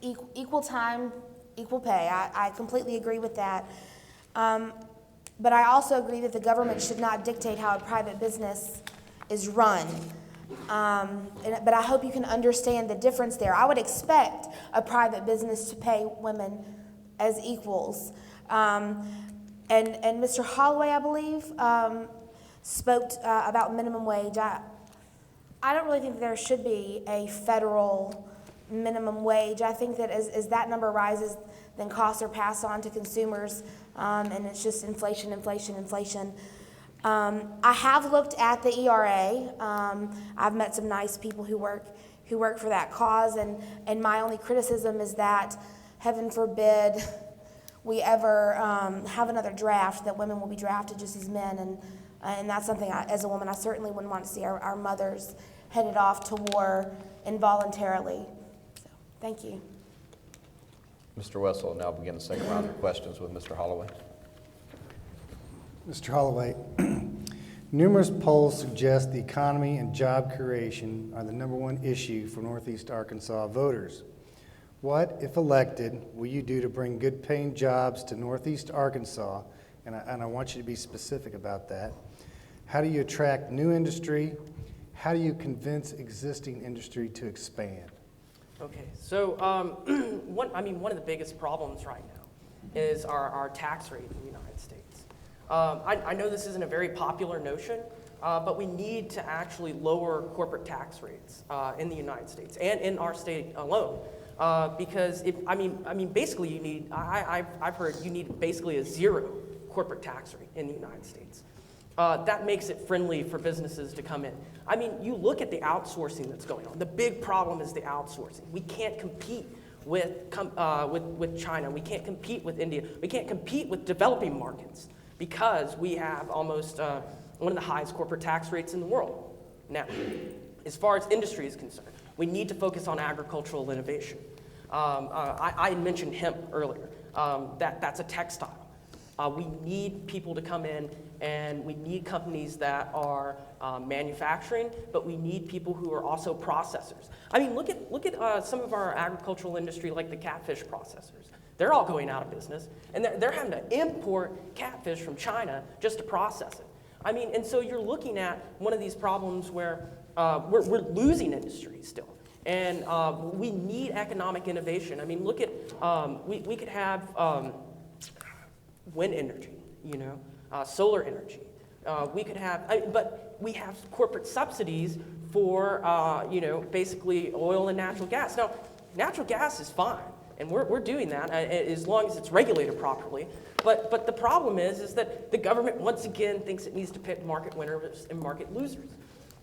equal time, equal pay. I completely agree with that. But I also agree that the government should not dictate how a private business is run. But I hope you can understand the difference there. I would expect a private business to pay women as equals. And Mr. Holloway, I believe, spoke about minimum wage. I don't really think there should be a federal minimum wage. I think that as that number rises, then costs are passed on to consumers, and it's just inflation. I have looked at the ERA. I've met some nice people who work for that cause, and my only criticism is that, heaven forbid, we ever have another draft, that women will be drafted just as men, and that's something, as a woman, I certainly wouldn't want to see our mothers headed off to war involuntarily. So, thank you. Mr. Wessel will now begin the second round of questions with Mr. Holloway. Mr. Holloway, numerous polls suggest the economy and job creation are the #1 issue for Northeast Arkansas voters. What, if elected, will you do to bring good-paying jobs to Northeast Arkansas? And I want you to be specific about that. How do you attract new industry? How do you convince existing industry to expand? Okay, so one of the biggest problems right now is our tax rate in the United States. I know this isn't a very popular notion, but we need to actually lower corporate tax rates in the United States and in our state alone. Because basically you need, I've heard you need basically a 0 corporate tax rate in the United States. That makes it friendly for businesses to come in. I mean, you look at the outsourcing that's going on. The big problem is the outsourcing. We can't compete with China. We can't compete with India. We can't compete with developing markets because we have almost one of the highest corporate tax rates in the world. Now, as far as industry is concerned, we need to focus on agricultural innovation. I mentioned hemp earlier. That's a textile. We need people to come in, and we need companies that are manufacturing, but we need people who are also processors. I mean, look at some of our agricultural industry, like the catfish processors. They're all going out of business, and they're having to import catfish from China just to process it. I mean, and so you're looking at one of these problems where we're losing industry still. And we need economic innovation. I mean, look at, we could have wind energy, you know, solar energy. We could have, but we have corporate subsidies for, you know, basically oil and natural gas. Now, natural gas is fine, and we're doing that as long as it's regulated properly. But the problem is that the government once again thinks it needs to pick market winners and market losers.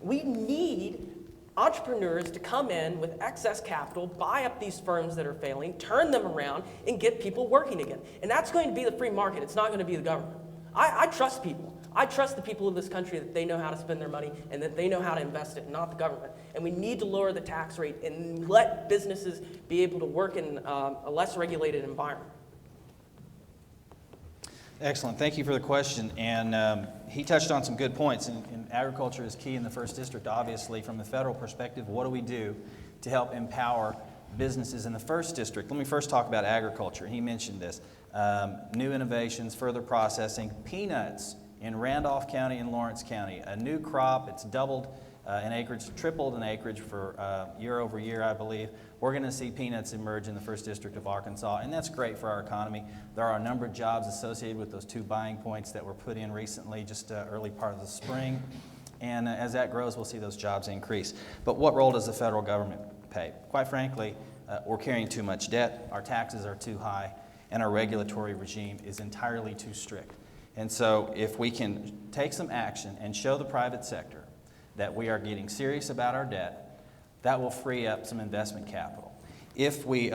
We need entrepreneurs to come in with excess capital, buy up these firms that are failing, turn them around, and get people working again. And that's going to be the free market. It's not going to be the government. I trust people. I trust the people of this country that they know how to spend their money and that they know how to invest it, not the government. And we need to lower the tax rate and let businesses be able to work in a less regulated environment. Excellent. Thank you for the question. And he touched on some good points. And agriculture is key in the 1st District, obviously. From the federal perspective, what do we do to help empower businesses in the 1st District? Let me first talk about agriculture. He mentioned this. New innovations, further processing. Peanuts in Randolph County and Lawrence County. A new crop. It's doubled in acreage, tripled in acreage for year over year, I believe. We're going to see peanuts emerge in the 1st District of Arkansas, and that's great for our economy. There are a number of jobs associated with those 2 buying points that were put in recently, just early part of the spring. And as that grows, we'll see those jobs increase. But what role does the federal government play? Quite frankly, we're carrying too much debt, our taxes are too high, and our regulatory regime is entirely too strict. And so if we can take some action and show the private sector that we are getting serious about our debt, that will free up some investment capital. If we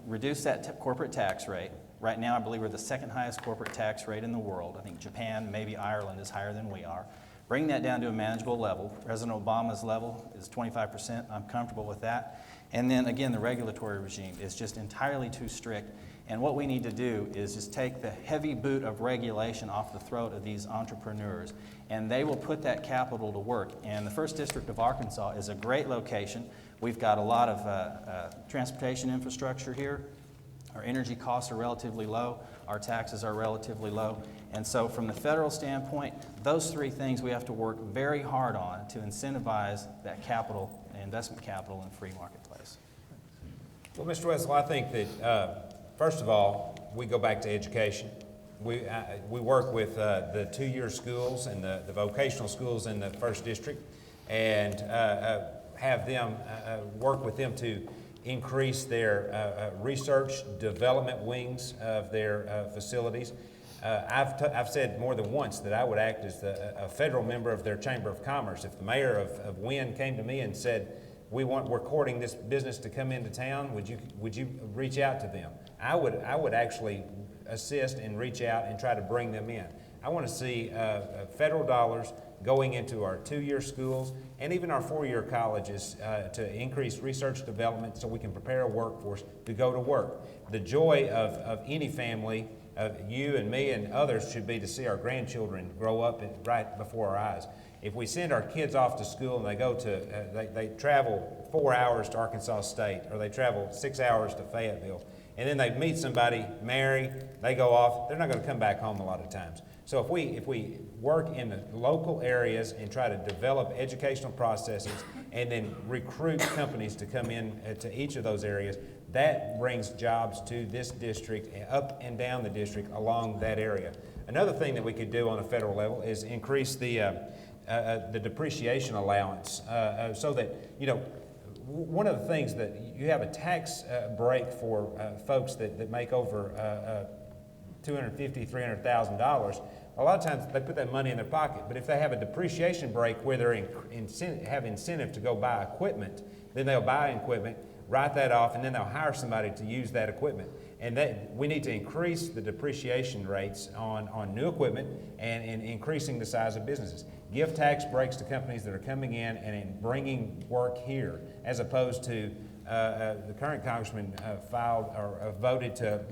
reduce that corporate tax rate, right now I believe we're the 2nd highest corporate tax rate in the world. I think Japan, maybe Ireland is higher than we are. Bring that down to a manageable level. President Obama's level is 25%. I'm comfortable with that. And then again, the regulatory regime is just entirely too strict. And what we need to do is just take the heavy boot of regulation off the throat of these entrepreneurs, and they will put that capital to work. And the 1st District of Arkansas is a great location. We've got a lot of transportation infrastructure here. Our energy costs are relatively low. Our taxes are relatively low. And so from the federal standpoint, those 3 things we have to work very hard on to incentivize that capital, investment capital in the free marketplace. Well, Mr. Wessel, I think that first of all, we go back to education. We work with the 2-year schools and the vocational schools in the 1st District, and have them work with them to increase their research development wings of their facilities. I've said more than once that I would act as a federal member of their Chamber of Commerce. If the mayor of Wynn came to me and said, we're courting this business to come into town, would you reach out to them? I would actually assist and reach out and try to bring them in. I want to see federal dollars going into our 2-year schools and even our 4-year colleges to increase research development so we can prepare a workforce to go to work. The joy of any family, you and me and others, should be to see our grandchildren grow up right before our eyes. If we send our kids off to school and they go to, they travel 4 hours to Arkansas State, or they travel 6 hours to Fayetteville, and then they meet somebody, marry, they go off, they're not going to come back home a lot of times. So if we work in the local areas and try to develop educational processes and then recruit companies to come in to each of those areas, that brings jobs to this district, up and down the district along that area. Another thing that we could do on a federal level is increase the depreciation allowance so that, you know, one of the things that you have a tax break for folks that make over $250,000, $300,000. A lot of times they put that money in their pocket, but if they have a depreciation break where they have incentive to go buy equipment, then they'll buy equipment, write that off, and then they'll hire somebody to use that equipment. And we need to increase the depreciation rates on new equipment and increasing the size of businesses. Give tax breaks to companies that are coming in and bringing work here, as opposed to the current congressman filed or voted to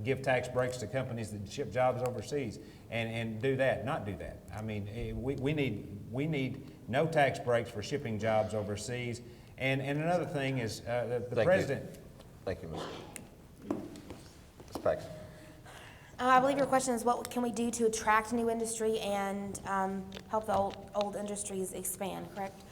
give tax breaks to companies that ship jobs overseas, and do that, not do that. I mean, we need no tax breaks for shipping jobs overseas. And another thing is the president. Thank you, Ms. Paxson. I believe your question is what can we do to attract new industry and help the old industries expand, correct?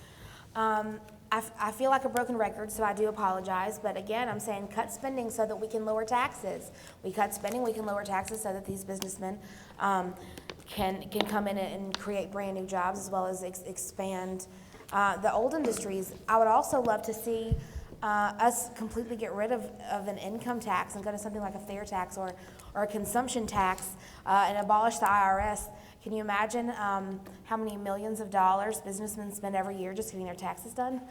I feel like a broken record, so I do apologize. But again, I'm saying cut spending so that we can lower taxes. We cut spending, we can lower taxes so that these businessmen can come in and create brand new jobs as well as expand the old industries. I would also love to see us completely get rid of an income tax and go to something like a fair tax or a consumption tax and abolish the IRS. Can you imagine how many millions of dollars businessmen spend every year just getting their taxes done?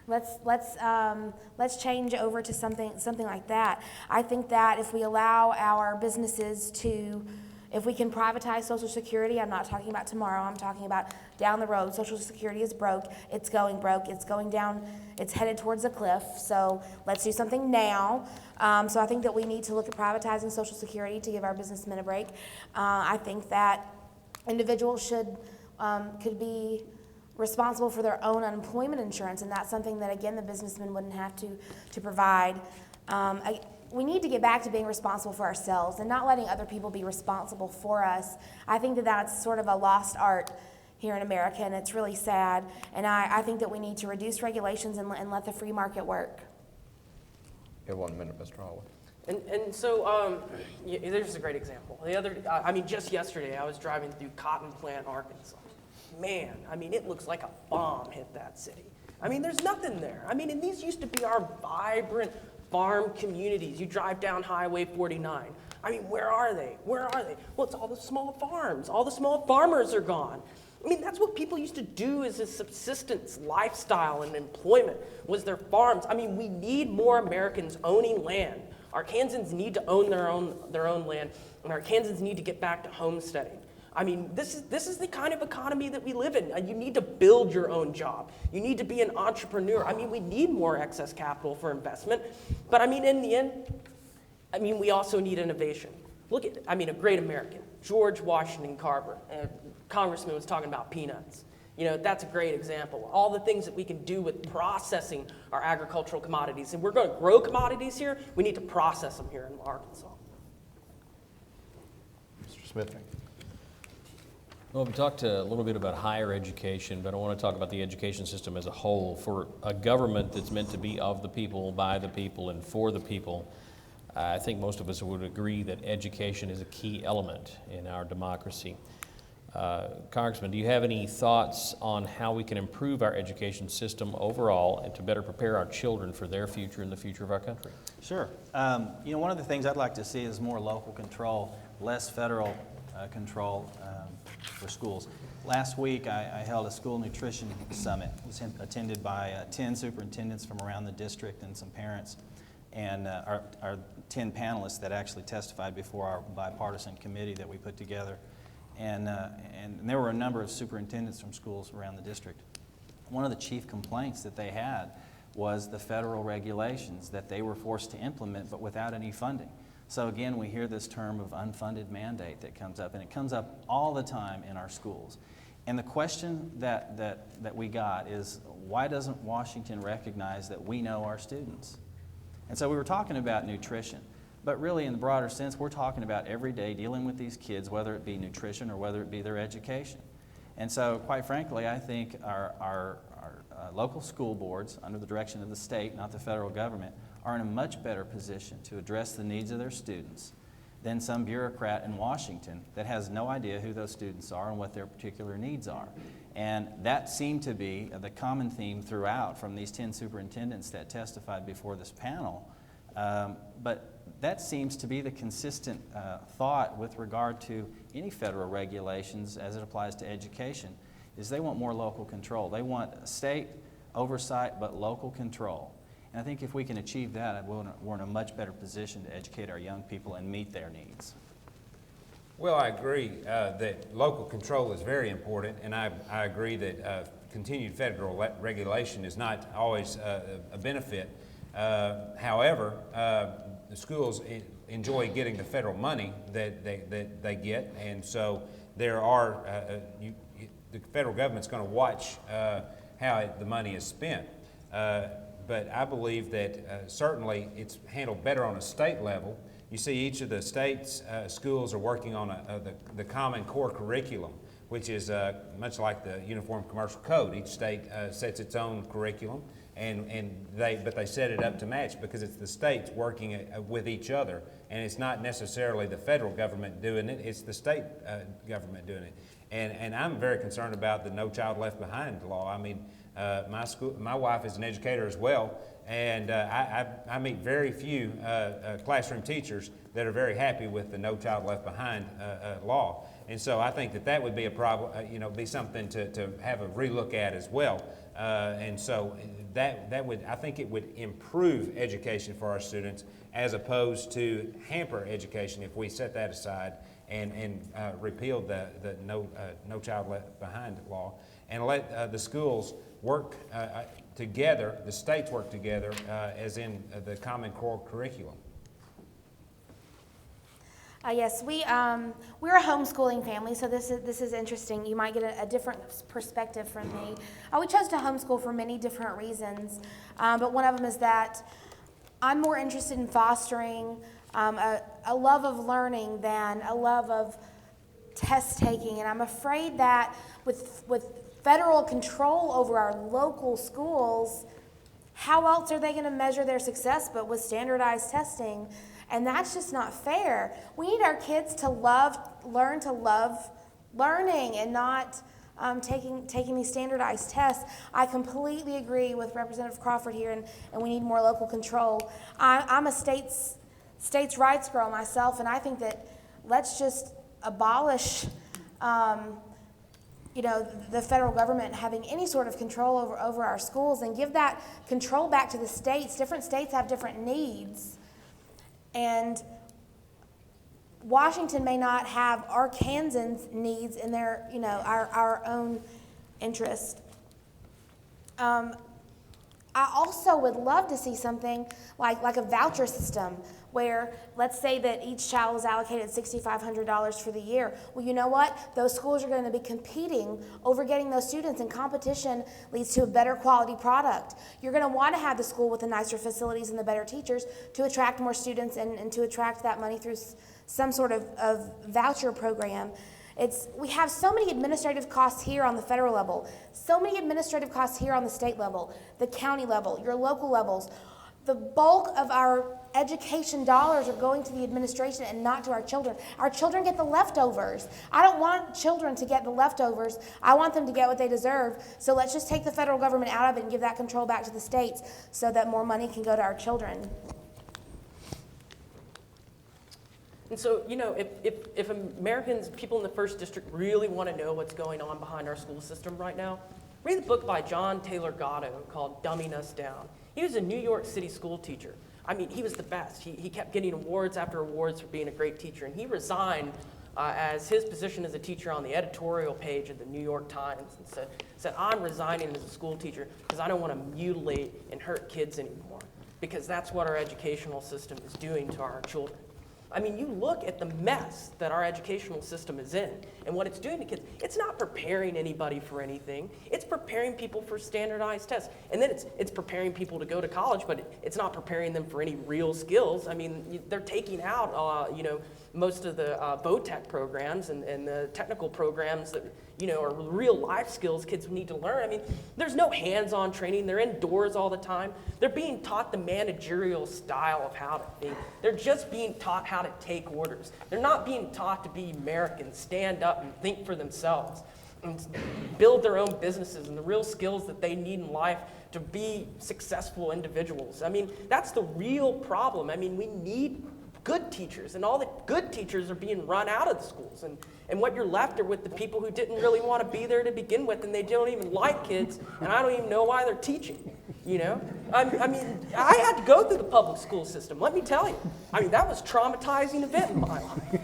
Let's change over to something like that. I think that if we allow our businesses to, if we can privatize Social Security, I'm not talking about tomorrow, I'm talking about down the road. Social Security is broke, it's going down, it's headed towards a cliff, so let's do something now. So I think that we need to look at privatizing Social Security to give our businessmen a break. I think that individuals could be responsible for their own unemployment insurance, and that's something that, again, the businessmen wouldn't have to provide. We need to get back to being responsible for ourselves and not letting other people be responsible for us. I think that that's sort of a lost art here in America, and it's really sad. And I think that we need to reduce regulations and let the free market work. You have 1 minute, Mr. Holloway. And so, there's a great example. Just yesterday, I was driving through Cotton Plant, Arkansas. Man, it looks like a bomb hit that city. There's nothing there. And these used to be our vibrant farm communities. You drive down Highway 49. Where are they? Where are they? Well, it's all the small farms. All the small farmers are gone. That's what people used to do as a subsistence lifestyle and employment, was their farms. We need more Americans owning land. Arkansans need to own their own land, and Arkansans need to get back to homesteading. This is the kind of economy that we live in. You need to build your own job. You need to be an entrepreneur. We need more excess capital for investment. But in the end, we also need innovation. Look at, a great American, George Washington Carver. Congressman was talking about peanuts. That's a great example. All the things that we can do with processing our agricultural commodities. And we're going to grow commodities here. We need to process them here in Arkansas. Mr. Smith. Well, we talked a little bit about higher education, but I want to talk about the education system as a whole. For a government that's meant to be of the people, by the people, and for the people, I think most of us would agree that education is a key element in our democracy. Congressman, do you have any thoughts on how we can improve our education system overall and to better prepare our children for their future and the future of our country? Sure. One of the things I'd like to see is more local control, less federal control for schools. Last week, I held a school nutrition summit. It was attended by 10 superintendents from around the district and some parents, and our 10 panelists that actually testified before our bipartisan committee that we put together. And there were a number of superintendents from schools around the district. One of the chief complaints that they had was the federal regulations that they were forced to implement, but without any funding. So again, we hear this term of unfunded mandate that comes up, and it comes up all the time in our schools. And the question that we got is, why doesn't Washington recognize that we know our students? And so we were talking about nutrition. But really, in the broader sense, we're talking about every day dealing with these kids, whether it be nutrition or whether it be their education. And so, quite frankly, I think our local school boards, under the direction of the state, not the federal government, are in a much better position to address the needs of their students than some bureaucrat in Washington that has no idea who those students are and what their particular needs are. And that seemed to be the common theme throughout from these 10 superintendents that testified before this panel. But that seems to be the consistent thought with regard to any federal regulations as it applies to education, is they want more local control. They want state oversight but local control. And I think if we can achieve that, we're in a much better position to educate our young people and meet their needs. Well, I agree that local control is very important, and I agree that continued federal regulation is not always a benefit. However, the schools enjoy getting the federal money that they get, and so there are, the federal government's going to watch how the money is spent. But I believe that certainly it's handled better on a state level. You see each of the state's schools are working on the Common Core curriculum, which is much like the Uniform Commercial Code. Each state sets its own curriculum, but they set it up to match because it's the states working with each other, and it's not necessarily the federal government doing it, it's the state government doing it. And I'm very concerned about the No Child Left Behind law. I mean, my wife is an educator as well, and I meet very few classroom teachers that are very happy with the No Child Left Behind law. And so I think that would be a problem, be something to have a relook at as well. And so I think it would improve education for our students as opposed to hamper education if we set that aside and repealed the No Child Left Behind law and let the schools work together, the states work together as in the Common Core curriculum. Yes, we're a homeschooling family, so this is interesting. You might get a different perspective from me. We chose to homeschool for many different reasons, but one of them is that I'm more interested in fostering a love of learning than a love of test taking, and I'm afraid that with federal control over our local schools, how else are they going to measure their success but with standardized testing? And that's just not fair. We need our kids to learn to love learning and not taking these standardized tests. I completely agree with Representative Crawford here, and we need more local control. I'm a states' rights girl myself, and I think that let's just abolish the federal government having any sort of control over our schools and give that control back to the states. Different states have different needs. And Washington may not have Arkansans' needs in their, our own interest. I also would love to see something like a voucher system where, let's say that each child is allocated $6,500 for the year. Well, you know what? Those schools are going to be competing over getting those students, and competition leads to a better quality product. You're going to want to have the school with the nicer facilities and the better teachers to attract more students and to attract that money through some sort of voucher program. We have so many administrative costs here on the federal level, so many administrative costs here on the state level, the county level, your local levels. The bulk of our education dollars are going to the administration and not to our children. Our children get the leftovers. I don't want children to get the leftovers. I want them to get what they deserve. So let's just take the federal government out of it and give that control back to the states so that more money can go to our children. And so, if Americans, people in the first district really want to know what's going on behind our school system right now, read the book by John Taylor Gatto called Dumbing Us Down. He was a New York City school teacher. I mean, he was the best. He kept getting awards after awards for being a great teacher, and he resigned as his position as a teacher on the editorial page of the New York Times and said, I'm resigning as a school teacher because I don't want to mutilate and hurt kids anymore, because that's what our educational system is doing to our children. I mean, you look at the mess that our educational system is in and what it's doing to kids. It's not preparing anybody for anything. It's preparing people for standardized tests. And then it's preparing people to go to college, but it's not preparing them for any real skills. I mean, they're taking out, most of the VOTEC programs and the technical programs that, are real life skills kids need to learn. I mean, there's no hands-on training. They're indoors all the time. They're being taught the managerial style of how to think. They're just being taught how to take orders. They're not being taught to be Americans, stand up and think for themselves and build their own businesses and the real skills that they need in life to be successful individuals. I mean, that's the real problem. I mean, we need good teachers, and all the good teachers are being run out of the schools, and what you're left are with the people who didn't really want to be there to begin with, and they don't even like kids, and I don't even know why they're teaching, I mean, I had to go through the public school system, let me tell you. I mean, that was a traumatizing event in my life.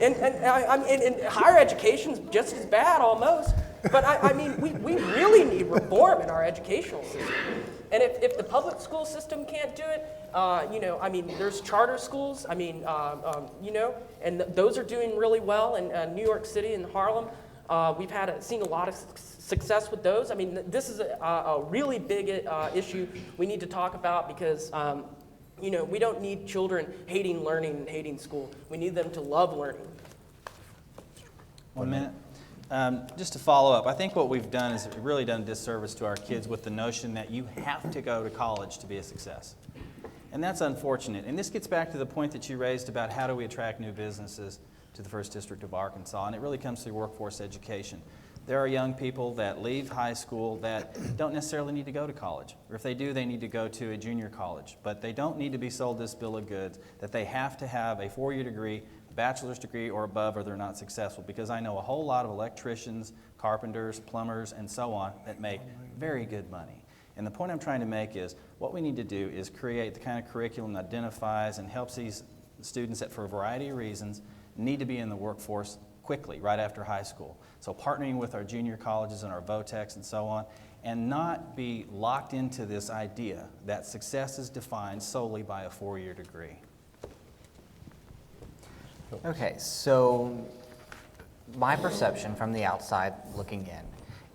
and higher education's just as bad almost, but I mean, we really need reform in our educational system. And if the public school system can't do it, you know, I mean, there's charter schools, I mean, you know, and those are doing really well in New York City and Harlem. We've seen a lot of success with those. I mean, this is a really big issue we need to talk about because, you know, we don't need children hating learning and hating school. We need them to love learning. 1 minute. Just to follow up, I think what we've done is really done a disservice to our kids with the notion that you have to go to college to be a success. And that's unfortunate. And this gets back to the point that you raised about how do we attract new businesses to the 1st District of Arkansas, and it really comes through workforce education. There are young people that leave high school that don't necessarily need to go to college, or if they do, they need to go to a junior college, but they don't need to be sold this bill of goods that they have to have a 4-year degree, a bachelor's degree or above, or they're not successful, because I know a whole lot of electricians, carpenters, plumbers, and so on that make very good money. And the point I'm trying to make is what we need to do is create the kind of curriculum that identifies and helps these students that for a variety of reasons need to be in the workforce quickly, right after high school. So partnering with our junior colleges and our VOTECs and so on, and not be locked into this idea that success is defined solely by a 4-year degree. Okay, so my perception from the outside looking in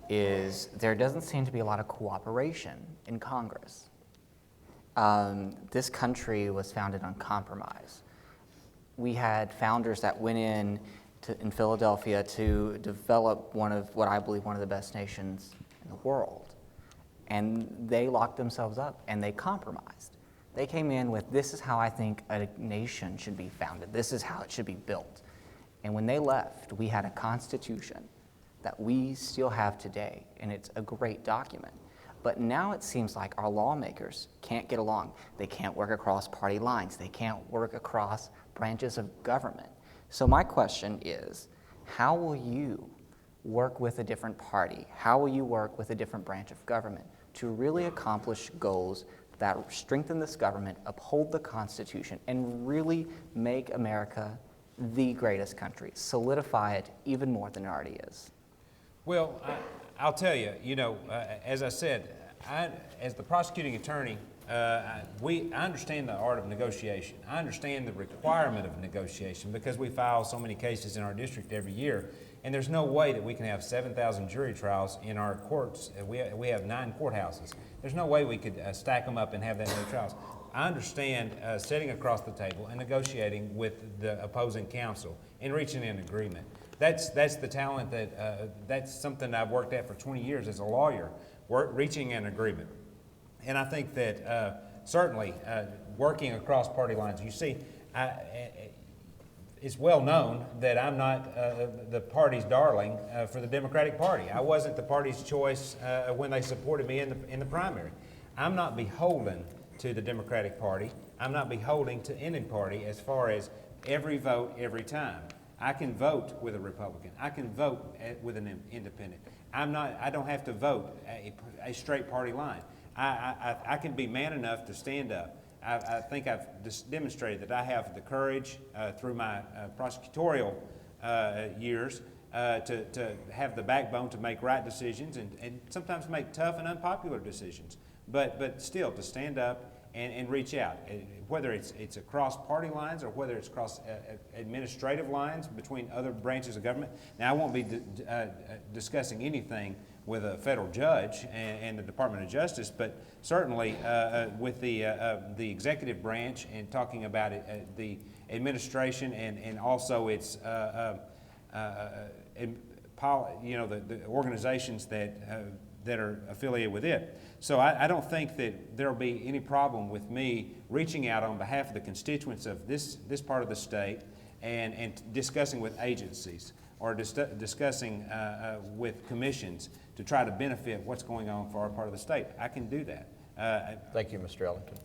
is there doesn't seem to be a lot of cooperation in Congress. This country was founded on compromise. We had founders that went in Philadelphia to develop one of what I believe one of the best nations in the world. And they locked themselves up and they compromised. They came in with, this is how I think a nation should be founded. This is how it should be built. And when they left, we had a constitution that we still have today, and it's a great document. But now it seems like our lawmakers can't get along. They can't work across party lines. They can't work across branches of government. So my question is, how will you work with a different party? How will you work with a different branch of government to really accomplish goals that strengthen this government, uphold the Constitution, and really make America the greatest country, solidify it even more than it already is? Well, I'll tell you, you know, as I said, as the prosecuting attorney, I understand the art of negotiation. I understand the requirement of negotiation because we file so many cases in our district every year, and there's no way that we can have 7,000 jury trials in our courts. We have 9 courthouses. There's no way we could stack them up and have that many trials. I understand sitting across the table and negotiating with the opposing counsel and reaching an agreement. That's the talent that's something I've worked at for 20 years as a lawyer, reaching an agreement. And I think that certainly working across party lines, you see, it's well known that I'm not the party's darling for the Democratic Party. I wasn't the party's choice when they supported me in the primary. I'm not beholden to the Democratic Party. I'm not beholden to any party as far as every vote every time. I can vote with a Republican. I can vote with an independent. I don't have to vote a straight party line. I can be man enough to stand up. I think I've demonstrated that I have the courage through my prosecutorial years to have the backbone to make right decisions and sometimes make tough and unpopular decisions, but still to stand up and reach out, whether it's across party lines or whether it's across administrative lines between other branches of government. Now, I won't be discussing anything with a federal judge and the Department of Justice, but certainly with the executive branch and talking about the administration and also its the organizations that are affiliated with it. So I don't think that there will be any problem with me reaching out on behalf of the constituents of this part of the state and discussing with agencies or discussing with commissions to try to benefit what's going on for our part of the state. I can do that. Thank you, Mr. Ellington.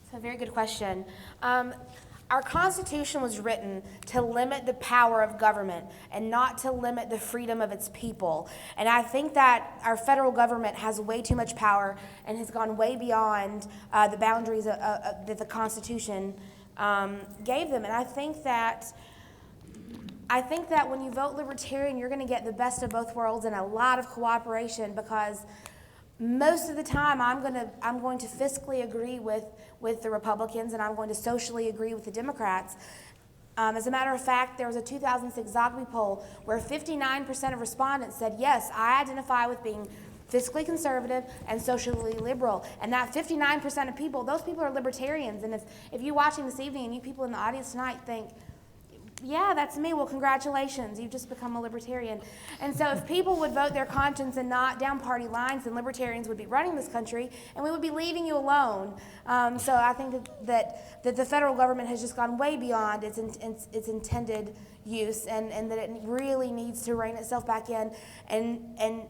It's a very good question. Our Constitution was written to limit the power of government and not to limit the freedom of its people. And I think that our federal government has way too much power and has gone way beyond the boundaries that the Constitution gave them. And I think that when you vote Libertarian, you're going to get the best of both worlds and a lot of cooperation, because most of the time I'm going to fiscally agree with the Republicans, and I'm going to socially agree with the Democrats. As a matter of fact, there was a 2006 Zogby poll where 59% of respondents said, yes, I identify with being fiscally conservative and socially liberal. And that 59% of people, those people are libertarians. And if you're watching this evening and you people in the audience tonight think, yeah, that's me, well, congratulations, you've just become a libertarian. And so if people would vote their conscience and not down party lines, then libertarians would be running this country and we would be leaving you alone. So I think that the federal government has just gone way beyond its intended use, and that it really needs to rein itself back in and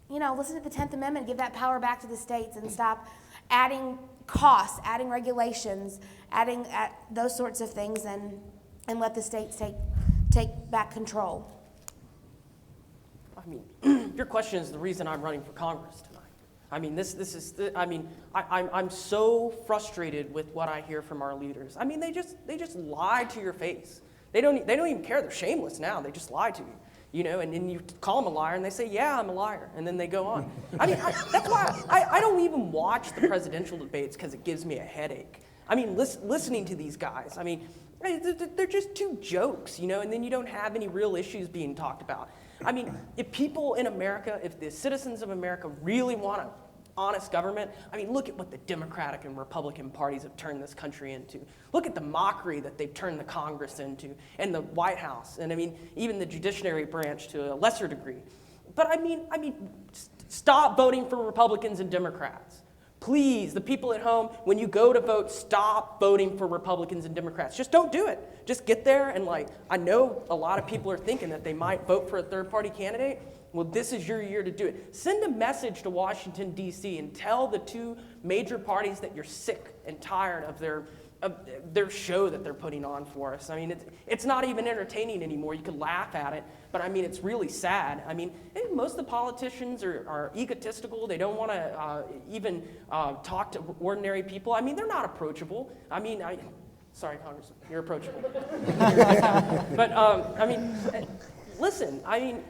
you know, listen to the 10th Amendment, give that power back to the states and stop adding costs, adding regulations, adding those sorts of things, and let the states take back control. I mean, your question is the reason I'm running for Congress tonight. I mean, I'm so frustrated with what I hear from our leaders. I mean, they just lie to your face. They don't even care. They're shameless now. They just lie to you. You know, and then you call them a liar, and they say, yeah, I'm a liar, and then they go on. I mean, that's why I don't even watch the presidential debates, because it gives me a headache. I mean, listening to these guys, I mean, they're just two jokes, you know, and then you don't have any real issues being talked about. I mean, if people in America, if the citizens of America really want an honest government, I mean, look at what the Democratic and Republican parties have turned this country into. Look at the mockery that they've turned the Congress into, and the White House, and I mean, even the judiciary branch to a lesser degree. But I mean, stop voting for Republicans and Democrats. Please, the people at home, when you go to vote, stop voting for Republicans and Democrats. Just don't do it. Just get there and I know a lot of people are thinking that they might vote for a third-party candidate. Well, this is your year to do it. Send a message to Washington, D.C. and tell the two major parties that you're sick and tired of their show that they're putting on for us. I mean, it's not even entertaining anymore. You could laugh at it, but I mean, it's really sad. I mean, most of the politicians are egotistical. They don't want to even talk to ordinary people. I mean, they're not approachable. I mean, sorry, Congressman, you're approachable. But I mean, listen, I mean,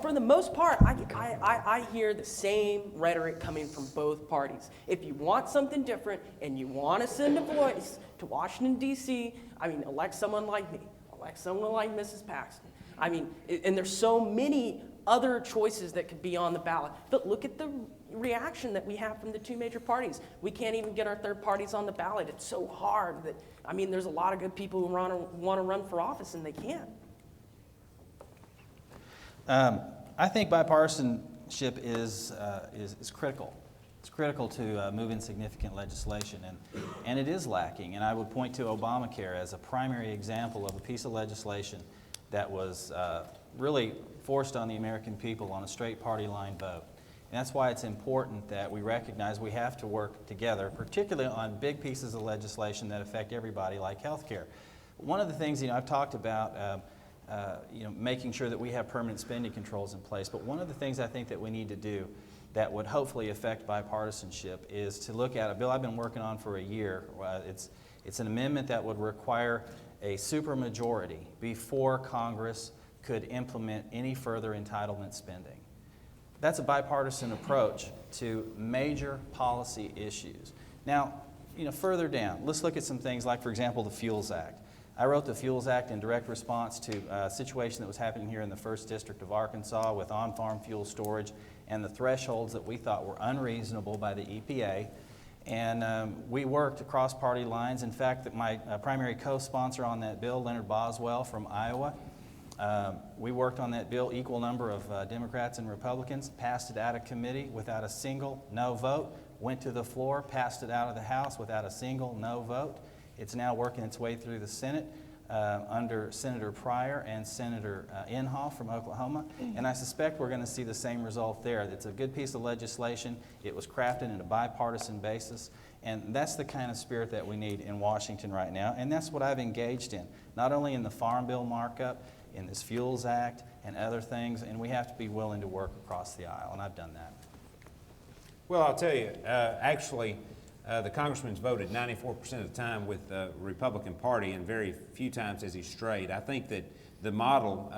for the most part, I hear the same rhetoric coming from both parties. If you want something different and you want to send a voice to Washington, D.C., I mean, elect someone like me, elect someone like Mrs. Paxton. I mean, and there's so many other choices that could be on the ballot. But look at the reaction that we have from the two major parties. We can't even get our third parties on the ballot. It's so hard that, I mean, there's a lot of good people who want to run for office and they can't. I think bipartisanship is critical. It's critical to moving significant legislation, and it is lacking. And I would point to Obamacare as a primary example of a piece of legislation that was really forced on the American people on a straight party line vote. And that's why it's important that we recognize we have to work together, particularly on big pieces of legislation that affect everybody, like health care. One of the things, I've talked about making sure that we have permanent spending controls in place. But one of the things I think that we need to do that would hopefully affect bipartisanship is to look at a bill I've been working on for a year. It's an amendment that would require a supermajority before Congress could implement any further entitlement spending. That's a bipartisan approach to major policy issues. Now, further down, let's look at some things like, for example, the Fuels Act. I wrote the Fuels Act in direct response to a situation that was happening here in the 1st District of Arkansas with on-farm fuel storage and the thresholds that we thought were unreasonable by the EPA. And we worked across party lines. In fact, my primary co-sponsor on that bill, Leonard Boswell from Iowa, we worked on that bill, equal number of Democrats and Republicans, passed it out of committee without a single no vote, went to the floor, passed it out of the House without a single no vote. It's now working its way through the Senate under Senator Pryor and Senator Inhofe from Oklahoma, and I suspect we're going to see the same result there. It's a good piece of legislation. It was crafted in a bipartisan basis, and that's the kind of spirit that we need in Washington right now, and that's what I've engaged in, not only in the Farm Bill markup, in this Fuels Act, and other things, and we have to be willing to work across the aisle, and I've done that. Well, I'll tell you, actually, the congressman's voted 94% of the time with the Republican Party, and very few times has he strayed. I think that the model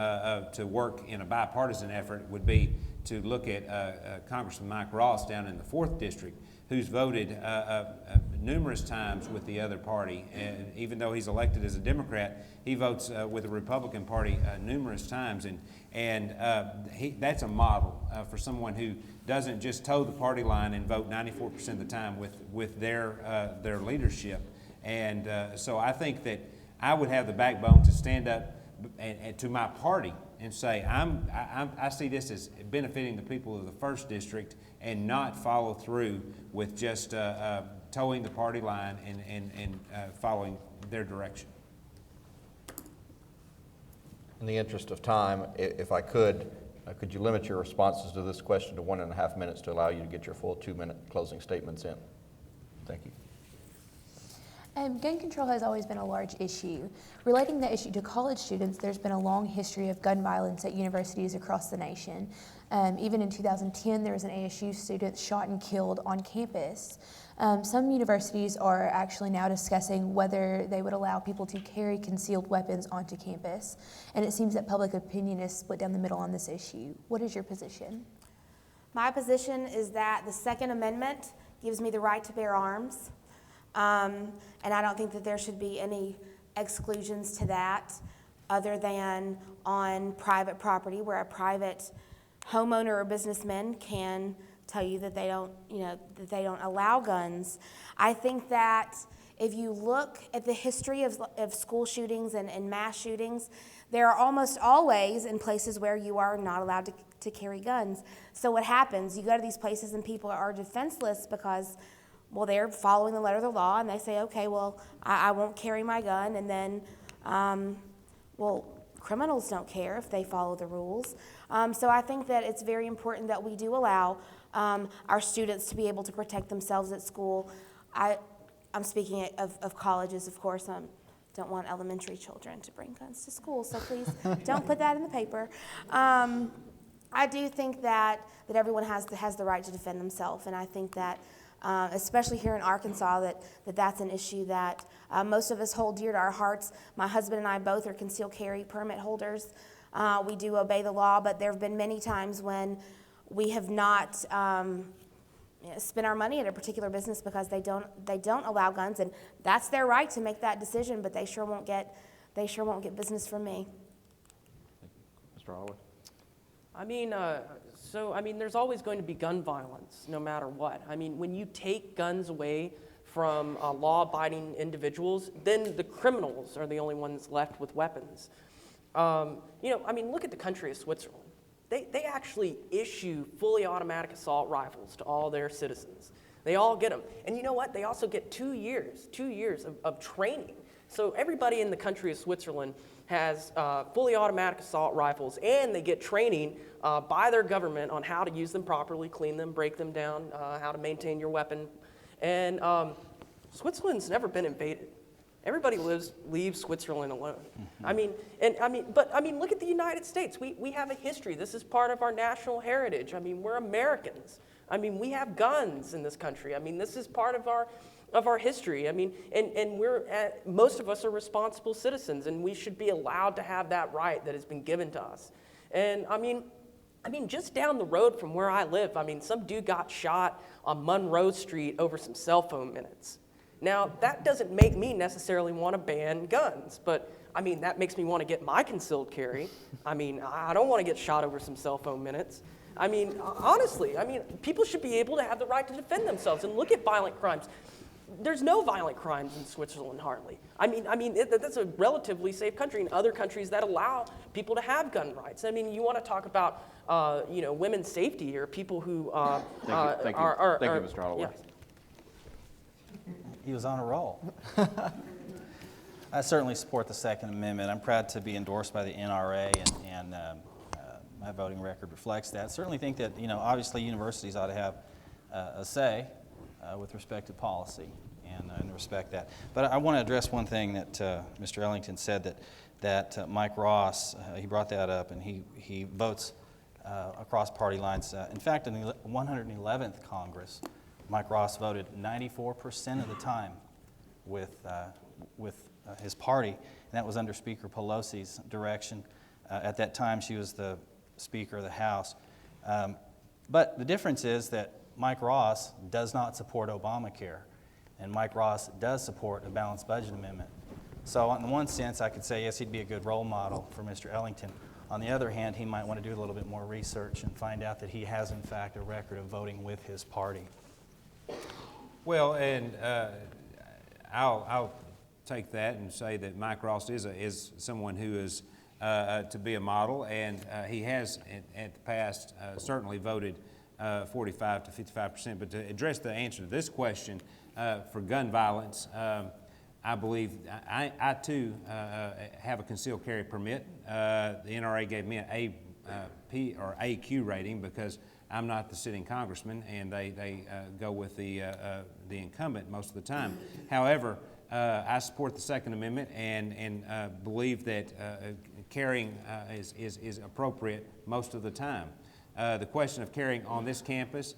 to work in a bipartisan effort would be to look at Congressman Mike Ross down in the 4th District, who's voted numerous times with the other party. And even though he's elected as a Democrat, he votes with the Republican Party numerous times. And that's a model for someone who doesn't just toe the party line and vote 94% of the time with their leadership. And so I think that I would have the backbone to stand up and to my party and say, I see this as benefiting the people of the 1st District and not follow through with just towing the party line and following their direction. In the interest of time, if I could you limit your responses to this question to 1.5 minutes to allow you to get your full 2-minute closing statements in? Thank you. Gun control has always been a large issue. Relating the issue to college students, there's been a long history of gun violence at universities across the nation. Even in 2010, there was an ASU student shot and killed on campus. Some universities are actually now discussing whether they would allow people to carry concealed weapons onto campus. And it seems that public opinion is split down the middle on this issue. What is your position? My position is that the Second Amendment gives me the right to bear arms. And I don't think that there should be any exclusions to that other than on private property where a private homeowner or businessman can tell you that they don't, that they don't allow guns. I think that if you look at the history of school shootings and mass shootings, there are almost always in places where you are not allowed to carry guns. So what happens? You go to these places and people are defenseless because, well, they're following the letter of the law, and they say, okay, well, I won't carry my gun, and then, well, criminals don't care if they follow the rules. So I think that it's very important that we do allow our students to be able to protect themselves at school. I'm speaking of colleges, of course. Don't want elementary children to bring guns to school, so please don't put that in the paper. I do think that everyone has the right to defend themselves, and I think that especially here in Arkansas, that's an issue that most of us hold dear to our hearts. My husband and I both are concealed carry permit holders. We do obey the law, but there have been many times when we have not spent our money at a particular business because they don't allow guns, and that's their right to make that decision. But they sure won't get business from me. Mr. Holloway. There's always going to be gun violence, no matter what. I mean, when you take guns away from law-abiding individuals, then the criminals are the only ones left with weapons. Look at the country of Switzerland. They actually issue fully automatic assault rifles to all their citizens. They all get them. And you know what? They also get 2 years of training. So everybody in the country of Switzerland has fully automatic assault rifles, and they get training by their government on how to use them properly, clean them, break them down, how to maintain your weapon. And Switzerland's never been invaded. Everybody leaves Switzerland alone. Look at the United States. We have a history. This is part of our national heritage. We're Americans. We have guns in this country. This is part of our history. And most of us are responsible citizens, and we should be allowed to have that right that has been given to us. And just down the road from where I live, some dude got shot on Monroe Street over some cell phone minutes. Now, that doesn't make me necessarily want to ban guns, but that makes me want to get my concealed carry. I don't want to get shot over some cell phone minutes. Honestly, people should be able to have the right to defend themselves. And look at violent crimes. There's no violent crimes in Switzerland, hardly. That's a relatively safe country. In other countries that allow people to have gun rights. You want to talk about, women's safety or people who Thank you, Mr. Holloway. Yeah. He was on a roll. I certainly support the Second Amendment. I'm proud to be endorsed by the NRA, and my voting record reflects that. Certainly think that, obviously universities ought to have a say with respect to policy and respect that. But I want to address one thing that Mr. Ellington said, that Mike Ross, he brought that up, and he votes across party lines. In fact, in the 111th Congress, Mike Ross voted 94% of the time with his party, and that was under Speaker Pelosi's direction. At that time, she was the Speaker of the House. But the difference is that Mike Ross does not support Obamacare, and Mike Ross does support a balanced budget amendment. So in one sense, I could say, yes, he'd be a good role model for Mr. Ellington. On the other hand, he might want to do a little bit more research and find out that he has, in fact, a record of voting with his party. Well, and I'll take that and say that Mike Ross is someone who is to be a model, and he has at the past certainly voted 45 to 55%. But to address the answer to this question, for gun violence, I believe I too have a concealed carry permit. The NRA gave me an A, P, or AQ rating because I'm not the sitting congressman, and they go with the incumbent most of the time. However, I support the Second Amendment and believe that carrying is appropriate most of the time. The question of carrying on this campus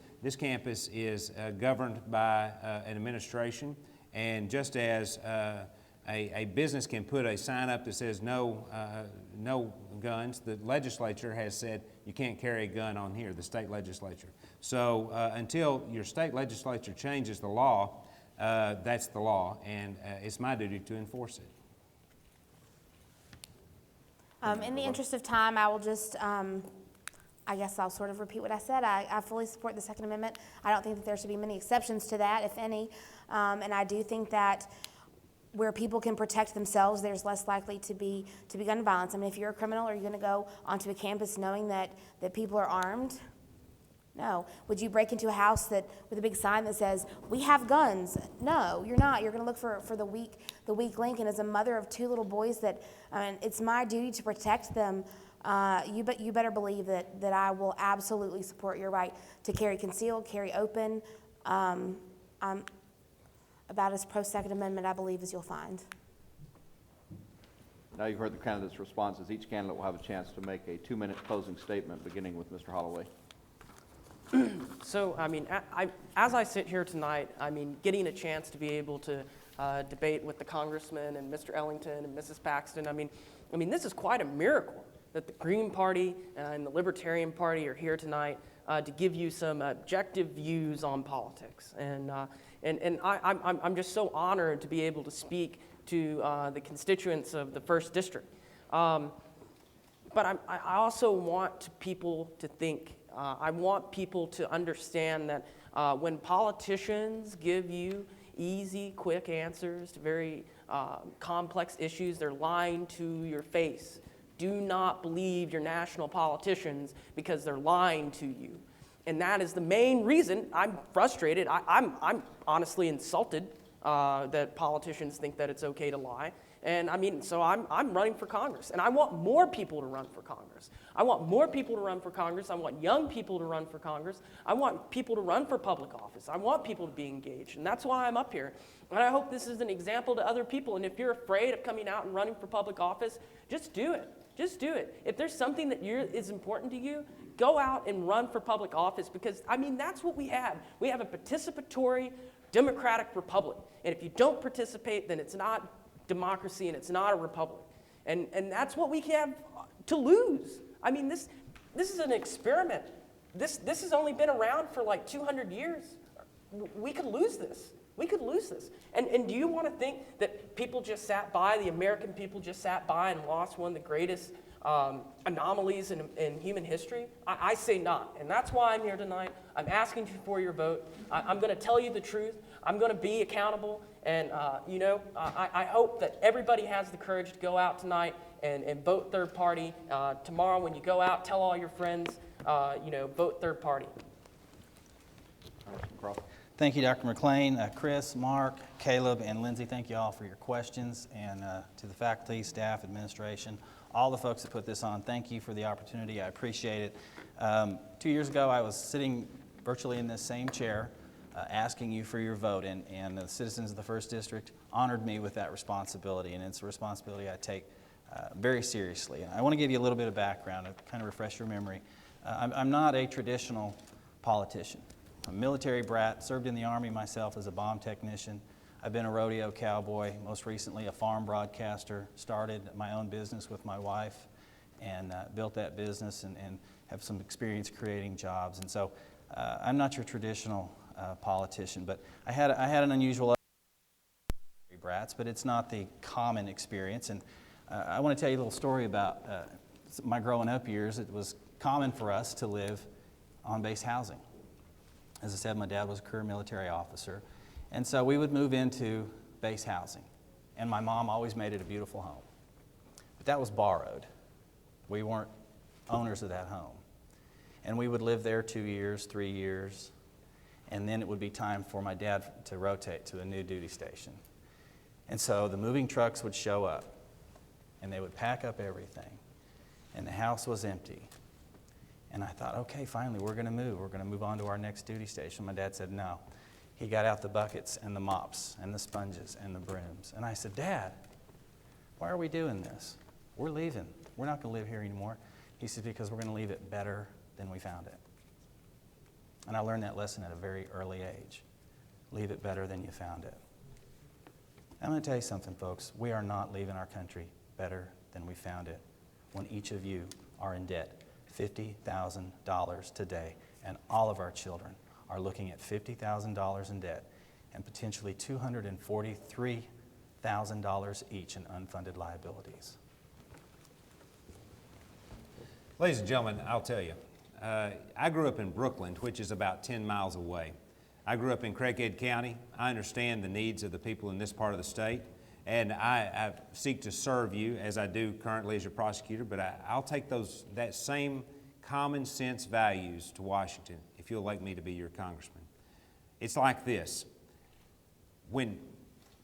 is governed by an administration, and just as a business can put a sign up that says no guns, the legislature has said you can't carry a gun on here, the state legislature. So until your state legislature changes the law, that's the law, and it's my duty to enforce it. In the interest of time, I will just, I guess I'll sort of repeat what I said. I fully support the Second Amendment. I don't think that there should be many exceptions to that, if any. And I do think that where people can protect themselves, there's less likely to be gun violence. I mean, if you're a criminal, are you going to go onto a campus knowing that people are armed? No. Would you break into a house with a big sign that says, "We have guns"? No, you're not. You're going to look for the weak link. And as a mother of two little boys, it's my duty to protect them. You better believe that I will absolutely support your right to carry concealed, carry open. I'm about as pro-Second Amendment, I believe, as you'll find. Now you've heard the candidates' responses. Each candidate will have a chance to make a 2-minute closing statement, beginning with Mr. Holloway. So, I mean, as I sit here tonight, I mean, getting a chance to be able to debate with the congressman and Mr. Ellington and Mrs. Paxton, I mean, this is quite a miracle that the Green Party and the Libertarian Party are here tonight to give you some objective views on politics. And I'm just so honored to be able to speak to the constituents of the 1st District. But I also want people to think. I want people to understand that when politicians give you easy, quick answers to very complex issues, they're lying to your face. Do not believe your national politicians because they're lying to you. And that is the main reason I'm frustrated. I'm honestly insulted that politicians think that it's okay to lie. And I mean, so I'm running for Congress, and I want more people to run for Congress. I want more people to run for Congress. I want young people to run for Congress. I want people to run for public office. I want people to be engaged, and that's why I'm up here. And I hope this is an example to other people. And if you're afraid of coming out and running for public office, just do it. Just do it. If there's something that is important to you, go out and run for public office, because, I mean, that's what we have. We have a participatory democratic republic. And if you don't participate, then it's not democracy and it's not a republic. And that's what we have to lose. I mean, this is an experiment. This has only been around for like 200 years. We could lose this. We could lose this. And do you want to think that people just sat by, the American people just sat by and lost one of the greatest anomalies in human history? I say not. And that's why I'm here tonight. I'm asking you for your vote. I'm going to tell you the truth. I'm going to be accountable. And, I hope that everybody has the courage to go out tonight and vote third party. Tomorrow when you go out, tell all your friends, vote third party. Thank you, Dr. McClain. Chris, Mark, Caleb, and Lindsay, thank you all for your questions. And to the faculty, staff, administration, all the folks that put this on, thank you for the opportunity. I appreciate it. 2 years ago, I was sitting virtually in this same chair asking you for your vote, and the citizens of the 1st District honored me with that responsibility, and it's a responsibility I take very seriously. And I want to give you a little bit of background to kind of refresh your memory. I'm not a traditional politician. I'm a military brat, served in the Army myself as a bomb technician. I've been a rodeo cowboy, most recently a farm broadcaster, started my own business with my wife and built that business and have some experience creating jobs. And so I'm not your traditional politician, but I had an unusual brats, but it's not the common experience. And I want to tell you a little story about my growing up years. It was common for us to live on base housing. As I said, my dad was a career military officer, and so we would move into base housing, and my mom always made it a beautiful home. But that was borrowed. We weren't owners of that home. And we would live there 2 years, 3 years, and then it would be time for my dad to rotate to a new duty station. And so the moving trucks would show up, and they would pack up everything, and the house was empty. And I thought, okay, finally, we're going to move. We're going to move on to our next duty station. My dad said no. He got out the buckets and the mops and the sponges and the brooms. And I said, Dad, why are we doing this? We're leaving. We're not going to live here anymore. He said, because we're going to leave it better than we found it. And I learned that lesson at a very early age. Leave it better than you found it. I'm going to tell you something, folks. We are not leaving our country better than we found it when each of you are in debt $50,000 today, and all of our children are looking at $50,000 in debt and potentially $243,000 each in unfunded liabilities. Ladies and gentlemen, I'll tell you, I grew up in Brooklyn, which is about 10 miles away. I grew up in Craighead County. I understand the needs of the people in this part of the state, and I seek to serve you as I do currently as your prosecutor, but I'll take that same common sense values to Washington if you'll elect me to be your congressman. It's like this. When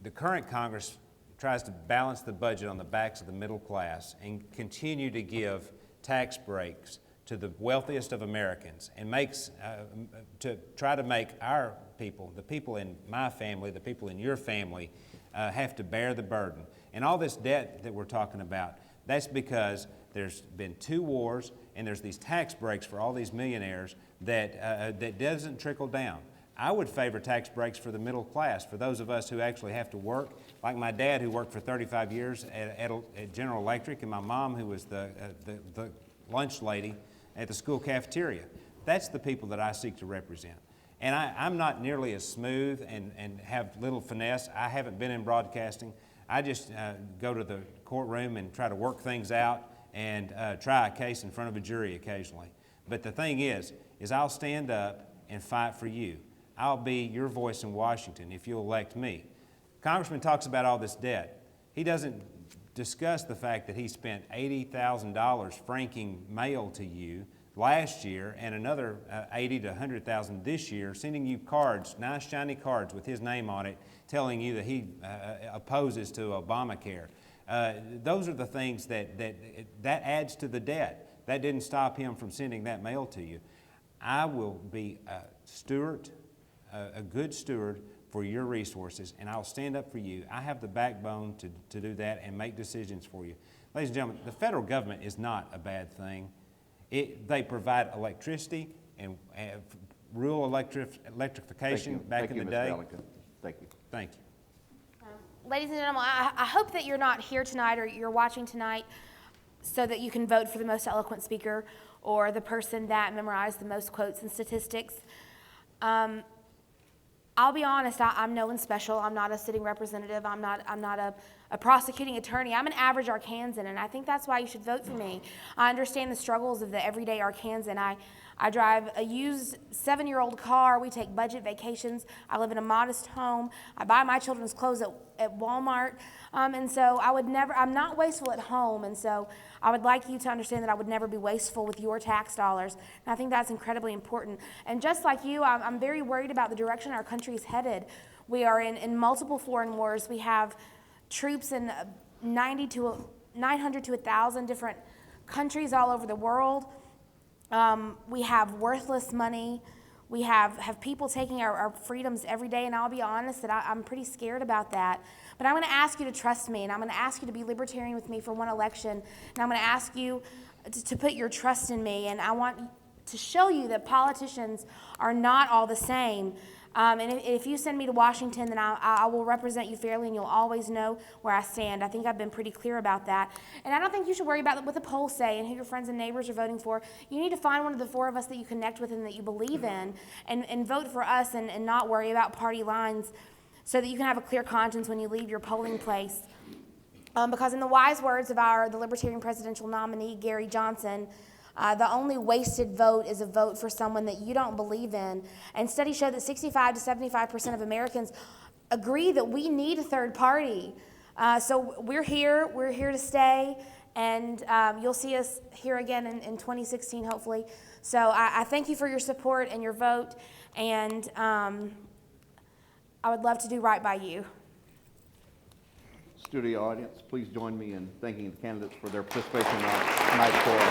the current Congress tries to balance the budget on the backs of the middle class and continue to give tax breaks to the wealthiest of Americans and to try to make our people, the people in my family, the people in your family, have to bear the burden. And all this debt that we're talking about, that's because there's been 2 wars and there's these tax breaks for all these millionaires that doesn't trickle down. I would favor tax breaks for the middle class, for those of us who actually have to work, like my dad who worked for 35 years at General Electric, and my mom who was the lunch lady at the school cafeteria. That's the people that I seek to represent. And I'm not nearly as smooth and have little finesse. I haven't been in broadcasting. I just go to the courtroom and try to work things out and try a case in front of a jury occasionally. But the thing is I'll stand up and fight for you. I'll be your voice in Washington if you'll elect me. Congressman talks about all this debt. He doesn't discuss the fact that he spent $80,000 franking mail to you last year and another $80,000 to $100,000 this year, sending you cards, nice shiny cards with his name on it, telling you that he opposes to Obamacare. Those are the things that adds to the debt. That didn't stop him from sending that mail to you. I will be a steward, a good steward for your resources, and I'll stand up for you. I have the backbone to do that and make decisions for you. Ladies and gentlemen, the federal government is not a bad thing. They provide electricity and rural electrification back in the day. Thank you. Thank you. Ladies and gentlemen, I hope that you're not here tonight or you're watching tonight so that you can vote for the most eloquent speaker or the person that memorized the most quotes and statistics. I'll be honest, I'm no one special. I'm not a sitting representative. I'm not a prosecuting attorney. I'm an average Arkansan, and I think that's why you should vote for me. I understand the struggles of the everyday Arkansan. I drive a used 7-year-old car. We take budget vacations. I live in a modest home. I buy my children's clothes at Walmart. And so I'm not wasteful at home. And so I would like you to understand that I would never be wasteful with your tax dollars. And I think that's incredibly important. And just like you, I'm very worried about the direction our country is headed. We are in multiple foreign wars. We have troops in 900 to 1,000 different countries all over the world. We have worthless money. We have people taking our freedoms every day, and I'll be honest that I'm pretty scared about that. But I'm going to ask you to trust me, and I'm going to ask you to be libertarian with me for one election, and I'm going to ask you to put your trust in me, and I want to show you that politicians are not all the same. And if you send me to Washington, then I will represent you fairly, and you'll always know where I stand. I think I've been pretty clear about that. And I don't think you should worry about what the polls say and who your friends and neighbors are voting for. You need to find one of the four of us that you connect with and that you believe in, and vote for us, and not worry about party lines, so that you can have a clear conscience when you leave your polling place. Because in the wise words of the Libertarian presidential nominee, Gary Johnson, the only wasted vote is a vote for someone that you don't believe in. And studies show that 65 to 75% of Americans agree that we need a third party. So we're here to stay, and you'll see us here again in 2016, hopefully. So I thank you for your support and your vote, and I would love to do right by you. Studio audience, please join me in thanking the candidates for their participation in tonight's forum.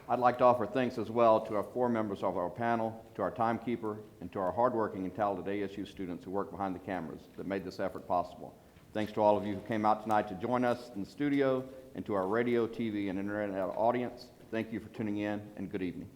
I'd like to offer thanks as well to our four members of our panel, to our timekeeper, and to our hardworking and talented ASU students who work behind the cameras that made this effort possible. Thanks to all of you who came out tonight to join us in the studio, and to our radio, TV, and internet audience. Thank you for tuning in, and good evening.